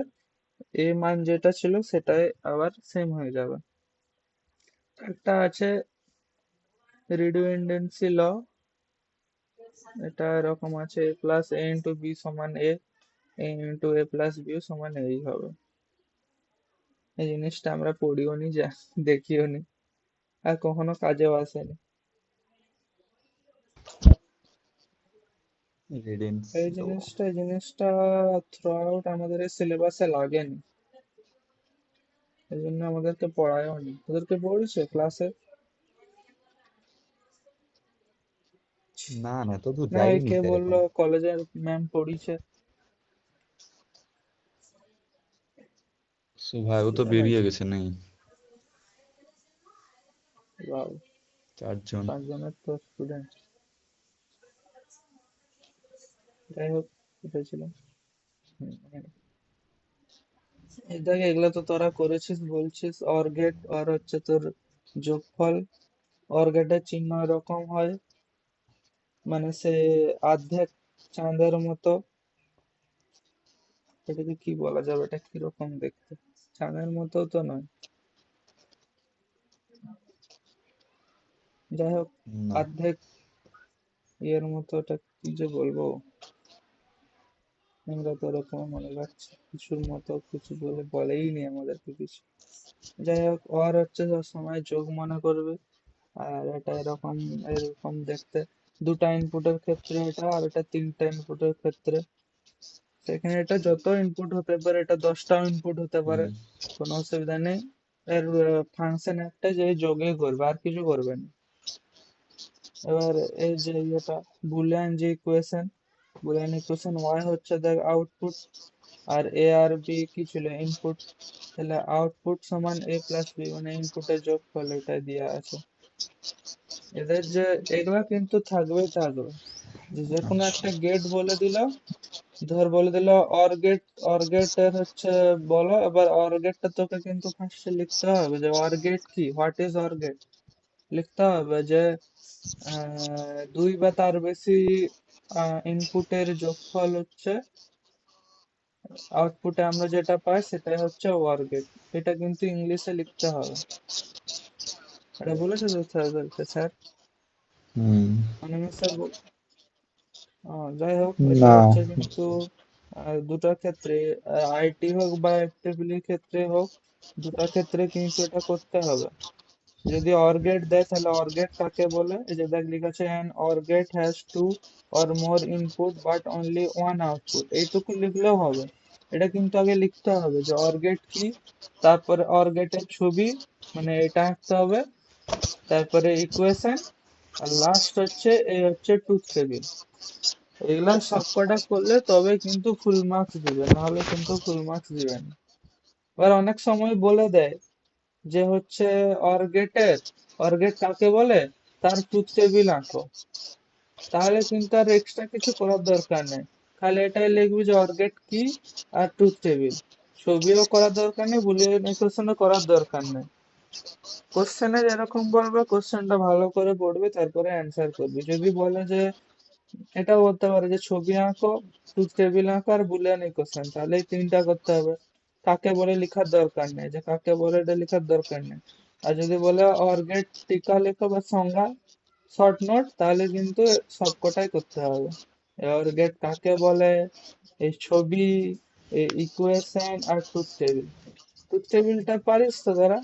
এ মান যেটা ছিল সেটাই আবার সেম হয়ে যাবে। একটা আছে রিডুন্ডেন্সি ল, এটা এরকম আছে, এ প্লাস এ ইন্টু বি সমান এ, এ ইন্টু এ প্লাস বি সমান এই হবে। এই জিনিসটা আমরা পড়িও নি, যা দেখিও নি, আর কখনো কাজেও আসেনি।
রিডেন্সি লো।
এই জিনিসটা থ্রু আউট আমাদের এই সিলেবাসে লাগেনি, এই জন্য আমাদেরকে পড়ায়ও নি। ওদেরকে পড়েছে ক্লাসে?
না না, এত দূর
না, ওই
যাইনি
কে
স্যার
বললো
এখনো।
কলেজের ম্যাম পড়িয়েছে,
ভাই ও তো বেরিয়ে
নাকি?
গেছে নেই।
বাবা,
চারজন।
5 জনের তো স্টুডেন্ট। যাই হোক, উঠেছিল। এই দেখ, এগুলো তো তোরা করেছিস বলছিস। অর গেট, আর হচ্ছে তোর যোগফল। অর গেটের চিহ্ন এরকম হয়, মানে সে অর্ধেক চাঁদের মতো। এটাকে কি বলা যাবে, এটা কিরকম দেখতে? চাঁদের মতো তো নয়, যাই হোক
না।
অর্ধেক ইয়ের মতো। এটা কি যে বলবো, আমরা তো ওরকম মনে রাখছি কিছুর মতো, কিছু বলে বলেই নি আমাদেরকে কিছু। যাই হোক, অর হচ্ছে সবসময় যোগ মনে করবে। আর এটা এরকম, এরকম দেখতে। দুটা ইনপুটের ক্ষেত্রে এটা, আর এটা তিনটা ইনপুটের ক্ষেত্রে। সেখানে এটা যত ইনপুট হতে পারে, এটা 10টাও ইনপুট হতে পারে,
হুম।
কোনো অসুবিধা নেই। এর ফাংশন একটা, যে যোগই করবে আর কিছু করবে না। এবার এই যে এটা বুলিয়ান যে ইকুয়েশন, বুলিয়ান ইকুয়েশন ওয়াই হচ্ছে দেখ আউটপুট, আর এ আর বি কি ছিল ইনপুট। তাহলে আউটপুট সমান এ প্লাস বি, মানে ইনপুটের যোগফল, এটা দেওয়া আছে। এদের যে এগুলা কিন্তু থাকবেই থাকবে। যে কোনো
আচ্ছা।
একটা গেট বলে দিল, ধর বলে দিল অর গেট। অর গেটের হচ্ছে বলো, এবার অর গেটটা তোকে কিন্তু ফার্স্টে লিখতে হবে যে অর গেট কি, হোয়াট ইজ অর গেট। লিখতে হবে যে দুই বা তার বেশি ইনপুটের যোগফল হচ্ছে আউটপুটে আমরা যেটা পাই, সেটাই হচ্ছে ওয়ার গেট। এটা কিন্তু ইংলিশে লিখতে হবে। এটা বলেছে তো স্যারদেরকে, স্যার
হুম।
অনিমেষ স্যার যাই হোক, এটা
না।
হচ্ছে কিন্তু দুটার ক্ষেত্রে, আইটি হোক বা এফটিপিলির ক্ষেত্রে হোক, দুটার ক্ষেত্রে কিন্তু এটা করতে হবে। যদি অর গেট দেয়, তাহলে অর গেট কাকে বলে, এই যে দেখ লেখা আছে an OR gate has two or more input but only one output. এইটুকু লিখলেও হবে। এটা কিন্তু আগে লিখতে হবে যে অর গেট কি, তারপরে অর গেটের ছবি, মানে এটা আঁকতে হবে, তারপরে ইকুয়েশন, আর লাস্ট হচ্ছে এই হচ্ছে ট্রুথ টেবিল। এগুলা সবকটা করলে তবে কিন্তু ফুল মার্কস দিবে, নাহলে কিন্তু ফুল মার্কস দিবে না। এবার অনেক সময় বলে দেয় যে হচ্ছে অর্গেটের, অর্গেট কাকে বলে, তার ট্রুথ টেবিল আঁকো। তাহলে কিন্তু আর এক্সট্রা কিছু করার দরকার নেই, খালি এটাই লিখবি যে অর্গেট কি আর ট্রুথ টেবিল। ছবিও করার দরকার নেই, বুলিয়ান ইকুয়েশনও করার দরকার নেই। কোশ্চেনে যেরকম বলবে, কোশ্চেনটা ভালো করে পড়বি, তারপরে অ্যান্সার করবি। যদি বলে যে, এটাও বলতে পারে যে ছবি আঁকো, ট্রুথ টেবিল আঁকো আর বুলিয়ান ইকুয়েশন, তাহলে এই তিনটা করতে হবে। কাকে বলে লিখার দরকার নেই, যে কাকে বলে এটা লিখার দরকার নেই। আর যদি বলে অর্গেট টিকা লেখো বা সংজ্ঞা, শর্ট নোট, তাহলে কিন্তু সবকটাই করতে হবে। অর্গেট কাকে বলে, এই ছবি, এই ইকুয়েশন আর ট্রুথ টেবিল। ট্রুথ টেবিলটা পারিস তো তারা?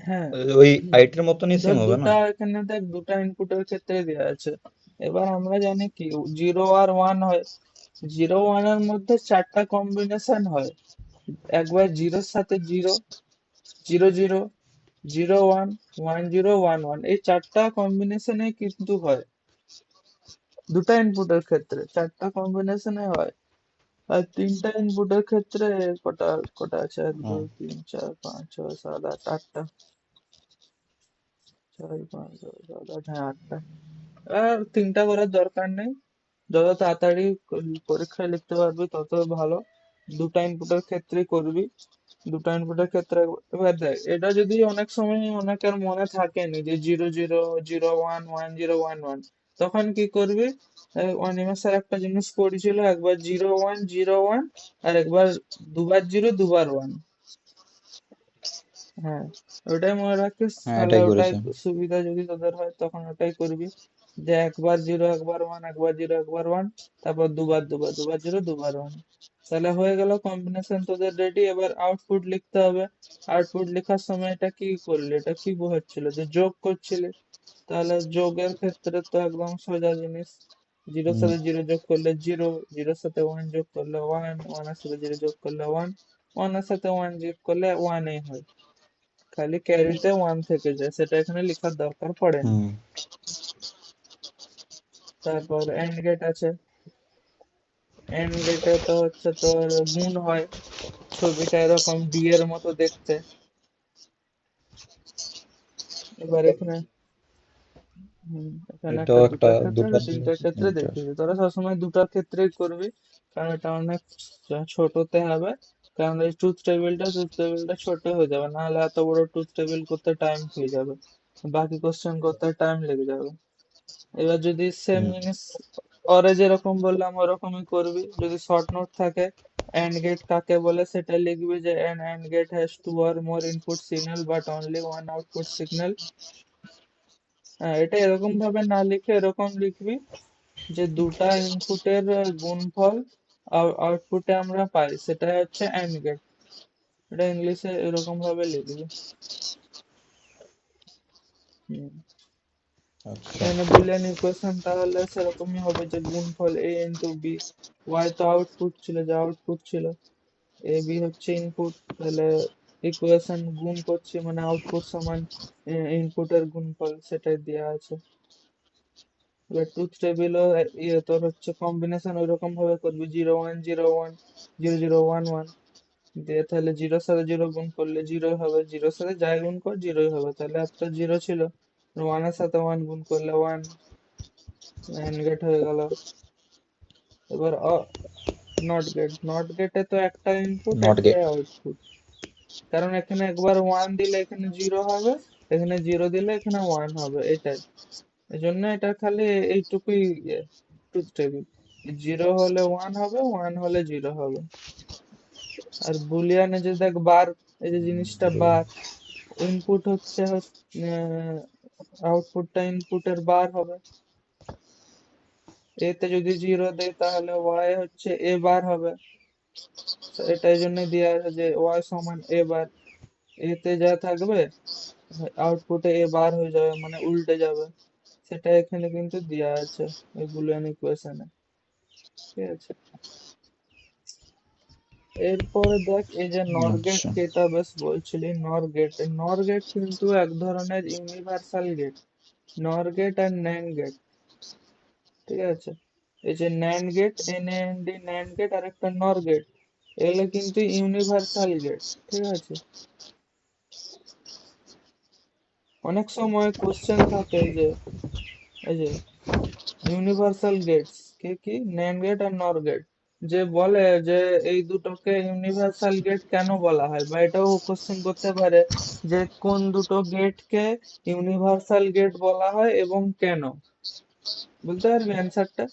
হ্যাঁ।
ওই আইটির মতনই সেম
ধর
হবে না?
দুটা, এখানে দেখ দুটা ইনপুটের ক্ষেত্রে দেওয়া আছে। এবার আমরা জানি কি জিরো আর ওয়ান হয়। জিরো ওয়ানের মধ্যে চারটা কম্বিনেশন হয়। একবার জিরোর সাথে zero, zero zero, zero one, one zero, one one, এই চারটা কম্বিনেশনে কিন্তু হয়। দুটা ইনপুটের ক্ষেত্রে চারটা কম্বিনেশনে হয়। আর তিনটা ইনপুটের ক্ষেত্রে কটা, কটা আছে, এক
হুম।
দুই তিন চার পাঁচ ছয় সাত আট, আটটা। ছয় পাঁচ ছয় সাত আট, হ্যাঁ আটটা। আর তিনটা করার দরকার নেই। যত তাড়াতাড়ি পরীক্ষায় লিখতে পারবি তত ভালো। দুটা ইনপুটের ক্ষেত্রে করবি। দুটা ইনপুটের ক্ষেত্রে এবার দেখ, এটা যদি অনেক সময় অনেকের মনে থাকেনি যে zero zero, zero one, one zero, one one, তখন কি করবি? অনিমেষ স্যার একটা জিনিস করেছিল, একবার জিরো ওয়ান জিরো ওয়ান, আর একবার দুবার জিরো দুবার ওয়ান। হ্যাঁ, ওটাই মনে রাখিস,
হ্যাঁ,
তাহলে
এটাই
ওটাই
করেছে।
সুবিধা যদি তোদের হয়, তখন ওটাই করবি। যে একবার জিরো একবার ওয়ান, একবার জিরো একবার ওয়ান, তারপর দুবার দুবার, দুবার জিরো দুবার ওয়ান। তাহলে হয়ে গেল কম্বিনেশন তোদের রেডি। এবার আউটপুট লিখতে হবে। আউটপুট লেখার সময় এটা কি করলি, এটা কি বোঝাচ্ছিল, যে যোগ করছিলি। তাহলে যোগের ক্ষেত্রে তো একদম সোজা জিনিস। জিরোর
হুম।
সাথে জিরো যোগ করলে জিরো, জিরোর সাথে ওয়ান যোগ করলে ওয়ান, ওয়ানের সাথে জিরো যোগ করলে ওয়ান, ওয়ানের সাথে ওয়ান যোগ করলে ওয়ানই হয়। খালি ক্যারিতে ওয়ান থেকে যায়, সেটা এখানে লেখার দরকার পড়ে না।
হুম।
তারপর এন্ড গেট আছে। এন্ড গেটে তো হচ্ছে তোর গুণ হয়। ছবিটা এরকম ডি এর মতো দেখতে। এবার এখানে এখানে
এটাও
একটা
একটা
দুটার ক্ষেত্রে
দুটা
একটা তিনটার ক্ষেত্রে দেখিয়েছে, তোরা সবসময় দুটার ক্ষেত্রেই করবি, কারণ এটা অনেক ছোটতে হবে, কারণ এই ট্রুথ টেবিলটা ছোট হয়ে যাবে, নাহলে এত বড় ট্রুথ টেবিল করতে টাইম হয়ে যাবে, বাকি কোশ্চেন করতে টাইম লেগে যাবে। এবার যদি সেম জিনিস ওরে যেরকম বললাম ওরকমই করবি, যদি শর্ট নোট থাকে অ্যান্ড গেট কাকে বলে সেটা লিখবি, যে an AND gate has two or more input signal but only one output signal। হ্যাঁ, এটা এরকম ভাবে না লিখে এরকম লিখবি যে দুটা ইনপুটের গুণফল আউটপুটে আমরা পাই, সেটা হচ্ছে AND গেট। এটা ইংলিশে এরকম ভাবে লিখবি। হুম।
আচ্ছা
এখানে বুলিয়ান ইকুয়েশন তাহলে সেরকমই হবে, যে গুণফল a ইন্টু বি, ওয়াই তো আউটপুট ছিল, যা আউটপুট ছিল, এ বি হচ্ছে ইনপুট, তাহলে ইকুয়েশন গুণ করছি মানে আউটপুট সমান ইনপুটের গুণফল, সেটাই দেওয়া আছে। এবার ট্রুথ টেবিলও ইয়ে তোর হচ্ছে কম্বিনেশন ওইরকম ভাবে করবি, 0 1 0 1 0 0 1 1 দিয়ে, তাহলে জিরোর সাথে জিরো গুণ করলে জিরোই হবে, জিরোর সাথে যাই গুণ কর জিরোই হবে, তাহলে একটা জিরো ছিল, ওয়ানের সাথে ওয়ান গুণ করলে ওয়ান, এন্ড গেট হয়ে গেল। এবার নট গেটে তো একটা ইনপুট
নট গেট।
একটাই আউটপুট, কারণ এখানে একবার ওয়ান দিলে এখানে জিরো হবে, এখানে জিরো দিলে এখানে ওয়ান হবে, এটাই। এই জন্য এটা খালি এইটুকুই ট্রুথ টেবিল, জিরো হলে ওয়ান হবে, ওয়ান হলে জিরো হবে। আর বুলিয়ানে যে দেখ বার, এই যে জিনিসটা বার, ইনপুট হচ্ছে আউটপুটটা ইনপুটের বার হবে, এতে যদি জিরো দেয় তাহলে ওয়াই হচ্ছে এ বার হবে, এটাই জন্য দেওয়া আছে যে ওয়াই সমান এ বার, এতে যা থাকবে আউটপুটে এ বার হয়ে যাবে, মানে উল্টে যাবে, সেটা এখানে কিন্তু দেওয়া আছে এই বুলিয়ান ইকুয়েশনে। ঠিক আছে, এরপরে দেখ এই যে নর গেট,
আচ্ছা
কেটা বেশ বলছিলি, নর গেট কিন্তু এক ধরনের ইউনিভার্সাল গেট, নর গেট আর ন্যান্ড গেট। ঠিক আছে, এই যে NAND gate, NAND NAND gate, আর একটা নর গেট, এগুলো কিন্তু ইউনিভার্সাল গেট। ঠিক আছে, অনেক সময় কোশ্চেন থাকে যে এই যে ইউনিভার্সাল গেটস কি কি, NAND গেট আর নর গেট, যে বলে যে এই দুটোকে ইউনিভার্সাল গেট কেন বলা হয়, বা এটাও কোশ্চেন করতে পারে যে কোন দুটো গেটকে ইউনিভার্সাল গেট বলা হয় এবং কেন, বলতে পারবি অ্যান্সারটা?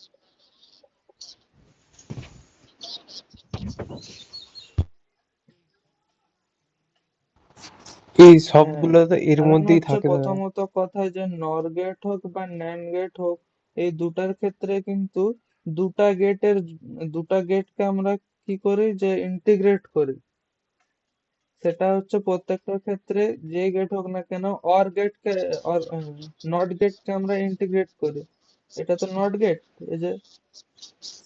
এই
হ্যাঁ,
সবগুলো তো এর
কারণ
মধ্যেই
হচ্ছে
থাকে দাদা।
প্রথমত কথা যে নর গেট হোক বা ন্যান্ড গেট হোক, এই দুটার ক্ষেত্রে কিন্তু দুটা গেটের দুটা গেটকে আমরা কি করি, যে ইন্টিগ্রেট করি, সেটা হচ্ছে প্রত্যেকটা ক্ষেত্রে যে গেট হোক না কেন, অর গেটকে অর নট গেটকে আমরা ইন্টিগ্রেট করি। এটা তো নট গেট, এই যে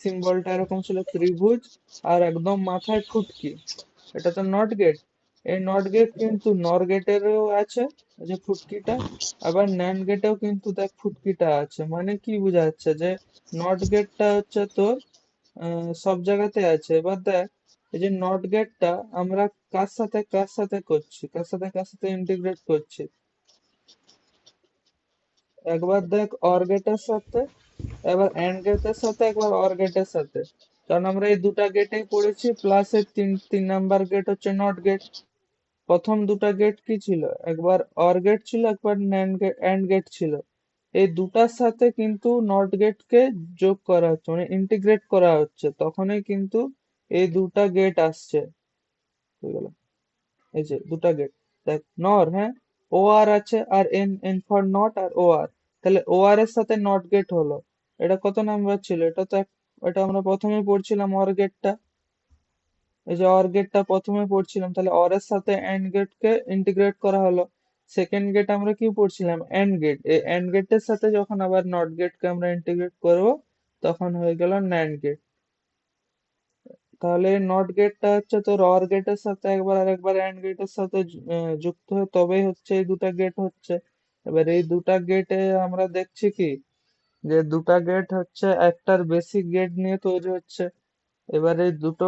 সিম্বলটা এরকম ছিল ত্রিভুজ আর একদম মাথায় ফুটকি, এটা তো নট গেট। এই নট গেট কিন্তু নর গেটেরও আছে, এই যে ফুটকিটা, আবার ন্যান্ড গেটেও কিন্তু দেখ ফুটকিটা আছে, মানে কি বোঝাচ্ছে যে নট গেটটা হচ্ছে তোর সব জায়গাতে আছে। এবার দেখ এই যে নট গেটটা আমরা কার সাথে করছি, কার সাথে ইন্টিগ্রেট করছি, একবার দেখ অর গেটের সাথে, এবার এন্ড গেটের সাথে, একবার অর গেটের সাথে, কারণ আমরা এই দুটা গেটেই পড়েছি, প্লাস এর তিন নাম্বার গেট হচ্ছে নট গেট। প্রথম দুটা গেট কি ছিল, একবার অর গেট ছিল, একবার এন্ড গেট ছিল, এই দুটার সাথে কিন্তু নট গেটকে যোগ করা হচ্ছে, মানে ইন্টিগ্রেট করা হচ্ছে, তখনই কিন্তু এই দুটা গেট আসছে। হয়ে গেল, এই যে দুটা গেট, দেখ নর, হ্যাঁ, ও আর আছে, আর এন, এন ফর নট, আর ও আর, তাহলে ও আর এর সাথে নট গেট হলো। এটা কত নাম্বার ছিল, এটা তো এটা আমরা প্রথমে পড়ছিলাম অর গেটটা, এই যে অর গেটটা প্রথমে পড়ছিলাম, তাহলে অর এর সাথে এন্ড গেট কে ইন্টিগ্রেট করা হলো। সেকেন্ড গেট আমরা কি পড়ছিলাম, এন্ড গেট, এই এন্ড গেটের সাথে যখন আবার নট গেট কে আমরা ইন্টিগ্রেট করব, তখন হয়ে গেল ন্যান্ড গেট। তাহলে নট গেটটা হচ্ছে তোর অর গেটের সাথে একবার আর একবার এন্ড গেটের সাথে যুক্ত হয়ে তবেই হচ্ছে এই দুটা গেট হচ্ছে। এবার এই দুটা গেটে আমরা দেখছি কি, যে দুটা গেট হচ্ছে একটার বেসিক গেট নিয়ে তৈরি হচ্ছে। এবার এই দুটো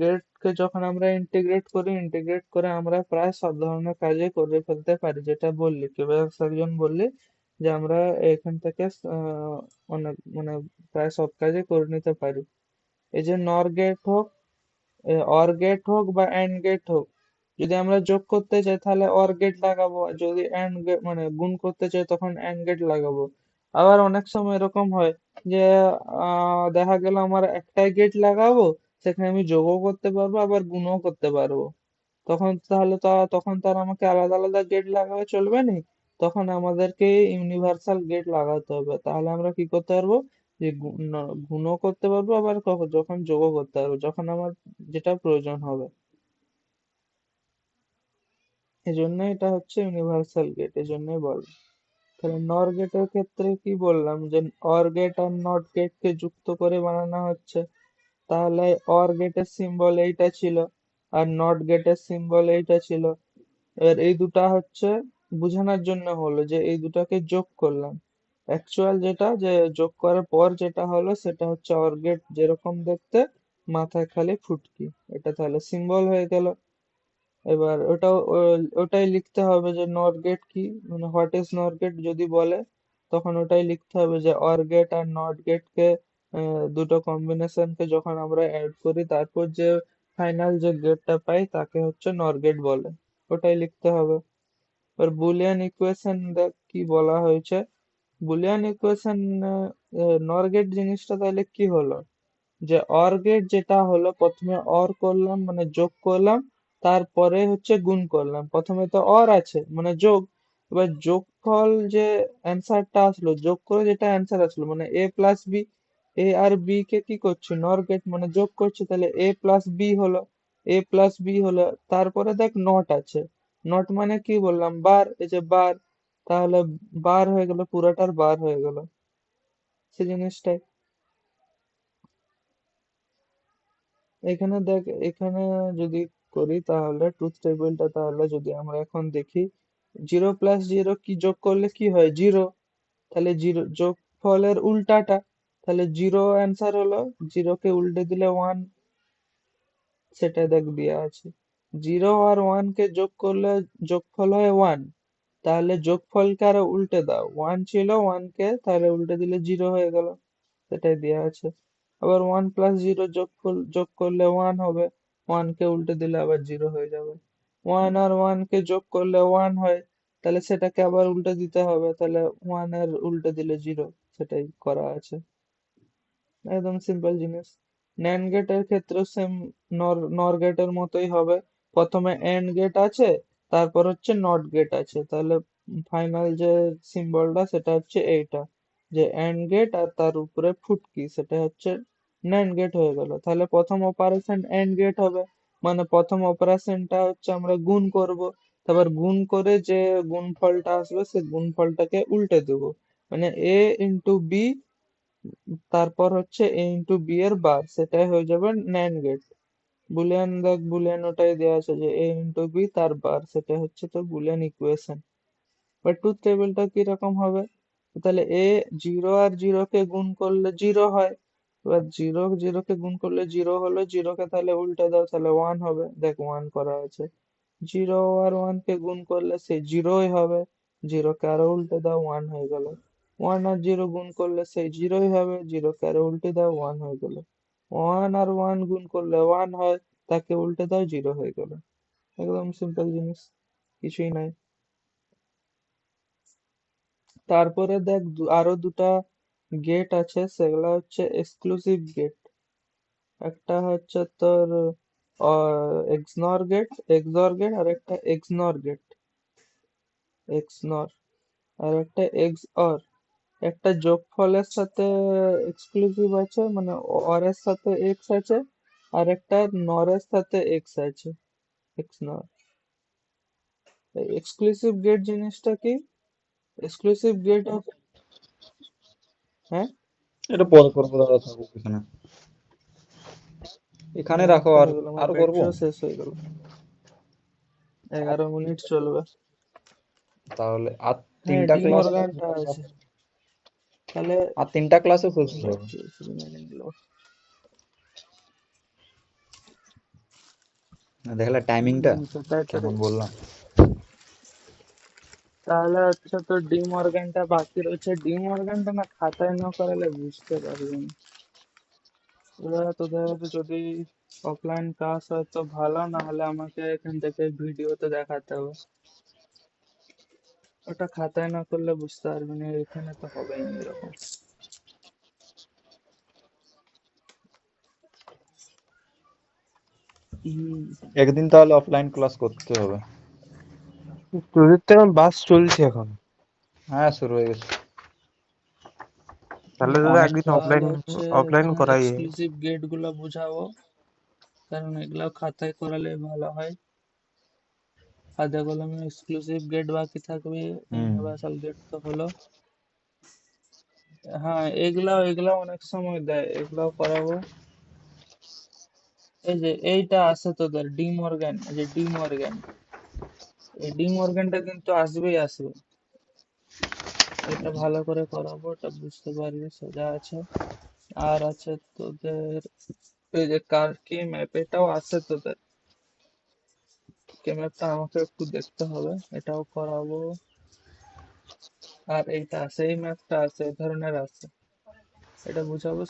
গেটকে যখন আমরা ইন্টিগ্রেট করে আমরা প্রায় সব ধরনের কাজে করে ফেলতে পারি, যেটা বললি, কেবল একজন বললি যে আমরা এখান থেকে অনেক মানে প্রায় সব কাজে করে নিতে পারি। এই যে নর গেট হোক, অর গেট হোক বা এন্ড গেট হোক, যদি আমরা যোগ করতে চাই তাহলে অর গেট লাগাবো, আর যদি এন্ড গেট মানে গুণ করতে চাই তখন এন্ড গেট লাগাবো। আবার অনেক সময় এরকম হয় যে দেখা গেল আমার একটাই গেট লাগাবো, সেখানে আমি যোগও করতে পারবো আবার গুণও করতে পারবো। তখন তো আর আমাকে আলাদা আলাদা গেট লাগালে চলবে না। তখন আমাদেরকে ইউনিভার্সাল গেট লাগাতে হবে, তাহলে আমরা কি করতে পারবো, যে গুণও করতে পারবো আবার যখন যোগও করতে পারবো, যখন আমার যেটা প্রয়োজন হবে। এজন্য এটা হচ্ছে ইউনিভার্সাল গেট, এজন্যই বল। তাহলে নর গেটের ক্ষেত্রে কি বললাম, যে অর গেট আর নট গেট কে যুক্ত করে বানানো হচ্ছে। তাহলে অর গেটের সিম্বল এইটা ছিল, আর নট গেটের সিম্বল এইটা ছিল। এবার এই দুটা হচ্ছে বোঝানোর জন্য হলো যে এই দুটাকে যোগ করলাম। অ্যাকচুয়াল যেটা, যে যোগ করার পর যেটা হলো সেটা হচ্ছে অর গেট যেরকম দেখতে, মাথায় খালি ফুটকি। এটা তাহলে সিম্বল হয়ে গেল। এবার ওটাই লিখতে হবে যে নর গেট কি, মানে হোয়াট ইজ নর গেট যদি বলে, তখন ওটাই লিখতে হবে যে অর গেট আর নট গেট কে দুটো কম্বিনেশন কে যখন আমরা অ্যাড করি তারপর যে ফাইনাল যে গেটটা পাই তাকে হচ্ছে নর গেট বলে, ওটাই লিখতে হবে। এবার বুলিয়ান ইকুয়েশন দেখ কি বলা হয়েছে। বুলিয়ান ইকুয়েশন, নর গেট জিনিসটা তাহলে কি হলো, যে অর গেট যেটা হলো, প্রথমে অর করলাম মানে যোগ করলাম, তারপরে হচ্ছে গুণ করলাম। প্রথমে তো অর আছে মানে যোগ, এবার যোগফল যে অ্যান্সারটা আসলো, যোগ করে যেটা অ্যান্সার আসলো মানে এ প্লাস বি, এ আর বি কে কি করছি, নর গেট মানে যোগ করছি, তাহলে এ প্লাস বি হলো, এ প্লাস বি হলো। তারপরে দেখ নট আছে, নট মানে কি বললাম, বার, এই যে বার, তাহলে বার হয়ে গেল, পুরাটার বার হয়ে গেল, সে জিনিসটাই। এখানে দেখ, এখানে যদি করি তাহলে ট্রুথ টেবিলটা, তাহলে যদি আমরা এখন দেখি, 0 প্লাস 0 কি যোগ করলে কি হয়, জিরো। তাহলে জিরো যোগ ফলের উল্টাটা, তাহলে জিরো অ্যান্সার হলো, জিরোকে উল্টে দিলে ওয়ান, সেটা দেখ দেওয়া আছে। জিরো আর ওয়ান কে যোগ করলে যোগফল হয় ওয়ান, তাহলে যোগফলকে আরো উল্টে দাও, ওয়ান ছিল, ওয়ান কে তাহলে উল্টে দিলে জিরো হয়ে গেল, সেটাই দেওয়া আছে। আবার 1 প্লাস 0 যোগ করলে ওয়ান হবে, ওয়ান কে উল্টে দিলে আবার জিরো হয়ে যাবে। ওয়ান আর ওয়ান কে যোগ করলে ওয়ান হয়, তাহলে সেটাকে আবার উল্টে দিতে হবে, তাহলে ওয়ান এর উল্টে দিলে জিরো, সেটাই করা আছে। একদম সিম্পল জিনিস। ন্যান্ড গেটের ক্ষেত্রে সেম নর গেটের মতোই হবে। প্রথমে এন্ড গেট আছে, তারপর হচ্ছে নট গেট আছে, তাহলে ফাইনাল যে সিম্বলটা সেটা হচ্ছে এইটা, যে এন্ড গেট আর তার উপরে ফুটকি, সেটা হচ্ছে ন্যান্ড গেট হয়ে গেল। তাহলে প্রথম অপারেশন এন্ড গেট হবে, মানে প্রথম অপারেশনটা হচ্ছে আমরা গুণ করব, তারপর গুণ করে যে গুণফলটা আসবে সে গুণফলটাকে উল্টে দেবো, মানে এ ইন্টু বি, তারপর হচ্ছে এ ইন্টু বি এর বার, সেটাই হয়ে যাবে ন্যান্ড গেট। বুলিয়ান দেখ, বুলিয়ান ওটাই দেওয়া আছে যে এ ইন্টু বি তার বার, সেটা হচ্ছে তো বুলিয়ান ইকুয়েশন। বাট ট্রুথ টেবিলটা কিরকম হবে, তাহলে এ, জিরো আর জিরো কে গুণ করলে জিরো হয়, এবার জিরো জিরো কে গুণ করলে জিরো হলো, জিরো কে তাহলে উল্টে দাও তাহলে ওয়ান হবে, দেখ ওয়ান করা আছে। জিরো আর ওয়ান কে গুণ করলে সেই জিরোই হবে, জিরো কে আরো উল্টে দাও, ওয়ান হয়ে গেল। ওয়ান আর জিরো গুণ করলে সেই জিরোই হবে, জিরো কে আরো উল্টে দাও, ওয়ান হয়ে গেল। ওয়ান আর ওয়ান গুণ করলে ওয়ান হয়, তাকে উল্টে দাও, জিরো হয়ে গেল। একদম সিম্পল জিনিস, কিছুই নাই। তারপরে দেখ আরো দুটা গেট আছে, সেগুলা হচ্ছে এক্সক্লুসিভ গেট। একটা হচ্ছে তোর এক্সনর গেট, এক্সর গেট, আর একটা এক্সনর গেট, এক্সনর, আর একটা এক্স অর। একটা যোগফলের সাথে এক্সক্লুসিভ আছে, মানে অর এর সাথে এক্স আছে, আর একটা নরের সাথে এক্স আছে, এক্স নর। এক্সক্লুসিভ গেট জিনিসটা কি, এক্সক্লুসিভ গেট, হ্যাঁ,
এটা পরে করবো, দাদা থাকুক এখানে, এখানে রাখো।
অনেকটা
আর
হয়ে গেল, আমার
আরো করবো,
ব্যাটারিও শেষ হয়ে গেল।
আর
11 মিনিট চলবে।
তাহলে আর
হ্যাঁ,
তিনটা
ডি
ক্লাস,
মর্গানটা আছে, তাহলে
আর তিনটা ক্লাসে ফেলতে হবে।
রিমেনিং।
দেখলে টাইমিংটা
সেটাই তো রে।
কেমন বললাম।
তাহলে হচ্ছে তো ডি মর্গানটা বাকি রয়েছে। ডি মর্গানটা না খাতায় না করালে বুঝতে পারবি না। এবার তোদের যদি অফলাইন ক্লাস হয় তো ভালো, না হলে আমাকে এখান থেকে ভিডিওতে দেখাতে হবে। ওটা খাতায় না করলে বুঝতে পারবি না, এখানে তো হবেই না এরকম। হম।
একদিন তাহলে অফলাইন ক্লাস করতে হবে।
তোদের তো এখন বাস চলছে এখন,
হ্যাঁ, শুরু হয়ে গেছে।
তাহলে দাদা একদিন
তাহলে
অফলাইন
হচ্ছে
অফলাইন করাই যায়।
এক্সক্লুসিভ গেট গুলো বুঝাবো, কারণ এগুলো খাতায় করালে ভালো হয়। খাতা কলমে এক্সক্লুসিভ গেট বাকি থাকবে, ইউনিভার্সাল গেট তো হলো। হ্যাঁ, এগুলাও অনেক সময় দেয়, এগুলাও করাবো। এই যে এইটা আছে তোদের ডি মর্গান, এই যে ডি মর্গান, এই ডি মর্গানটা কিন্তু আসবেই আসবে। এটা ভালো করে করাবো, এটা বুঝতে পারবি, সোজা আছে। আর আছে তোদের এই যে কার কি ম্যাপ, এটাও আছে তোদের। কি ম্যাপটা আমাকে একটু দেখতে হবে, এটাও করাবো। আর এইটা আছে, এই ম্যাপটা আছে, এই ধরনের আছে। এটা বুঝাবো,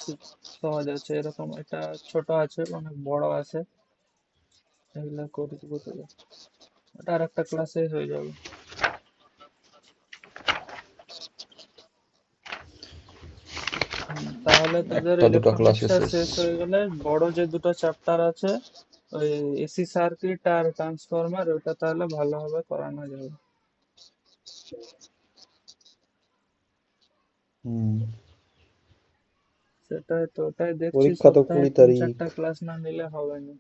সহজ আছে এরকম। এটা ছোট আছে, অনেক বড় আছে, এগুলা করে দেবো তোদের। ওটা আর একটা ক্লাসে হয়ে যাবে। তাহলে তোদের
একটা দুটো ক্লাসে
ইলেকট্রনিক্সটা
শেষ।
শেষ হয়ে গেলে বড় যে দুটো চ্যাপ্টার আছে, ওই এসি সার্কিট আর ট্রান্সফরমার, ওটা তাহলে ভালোভাবে করানো যাবে।
হুম।
সেটাই তো, ওটাই দেখছি,
পরীক্ষা তো
সপ্তাহে
20 তারিখ।
3-4টা ক্লাস না নিলে হবে না।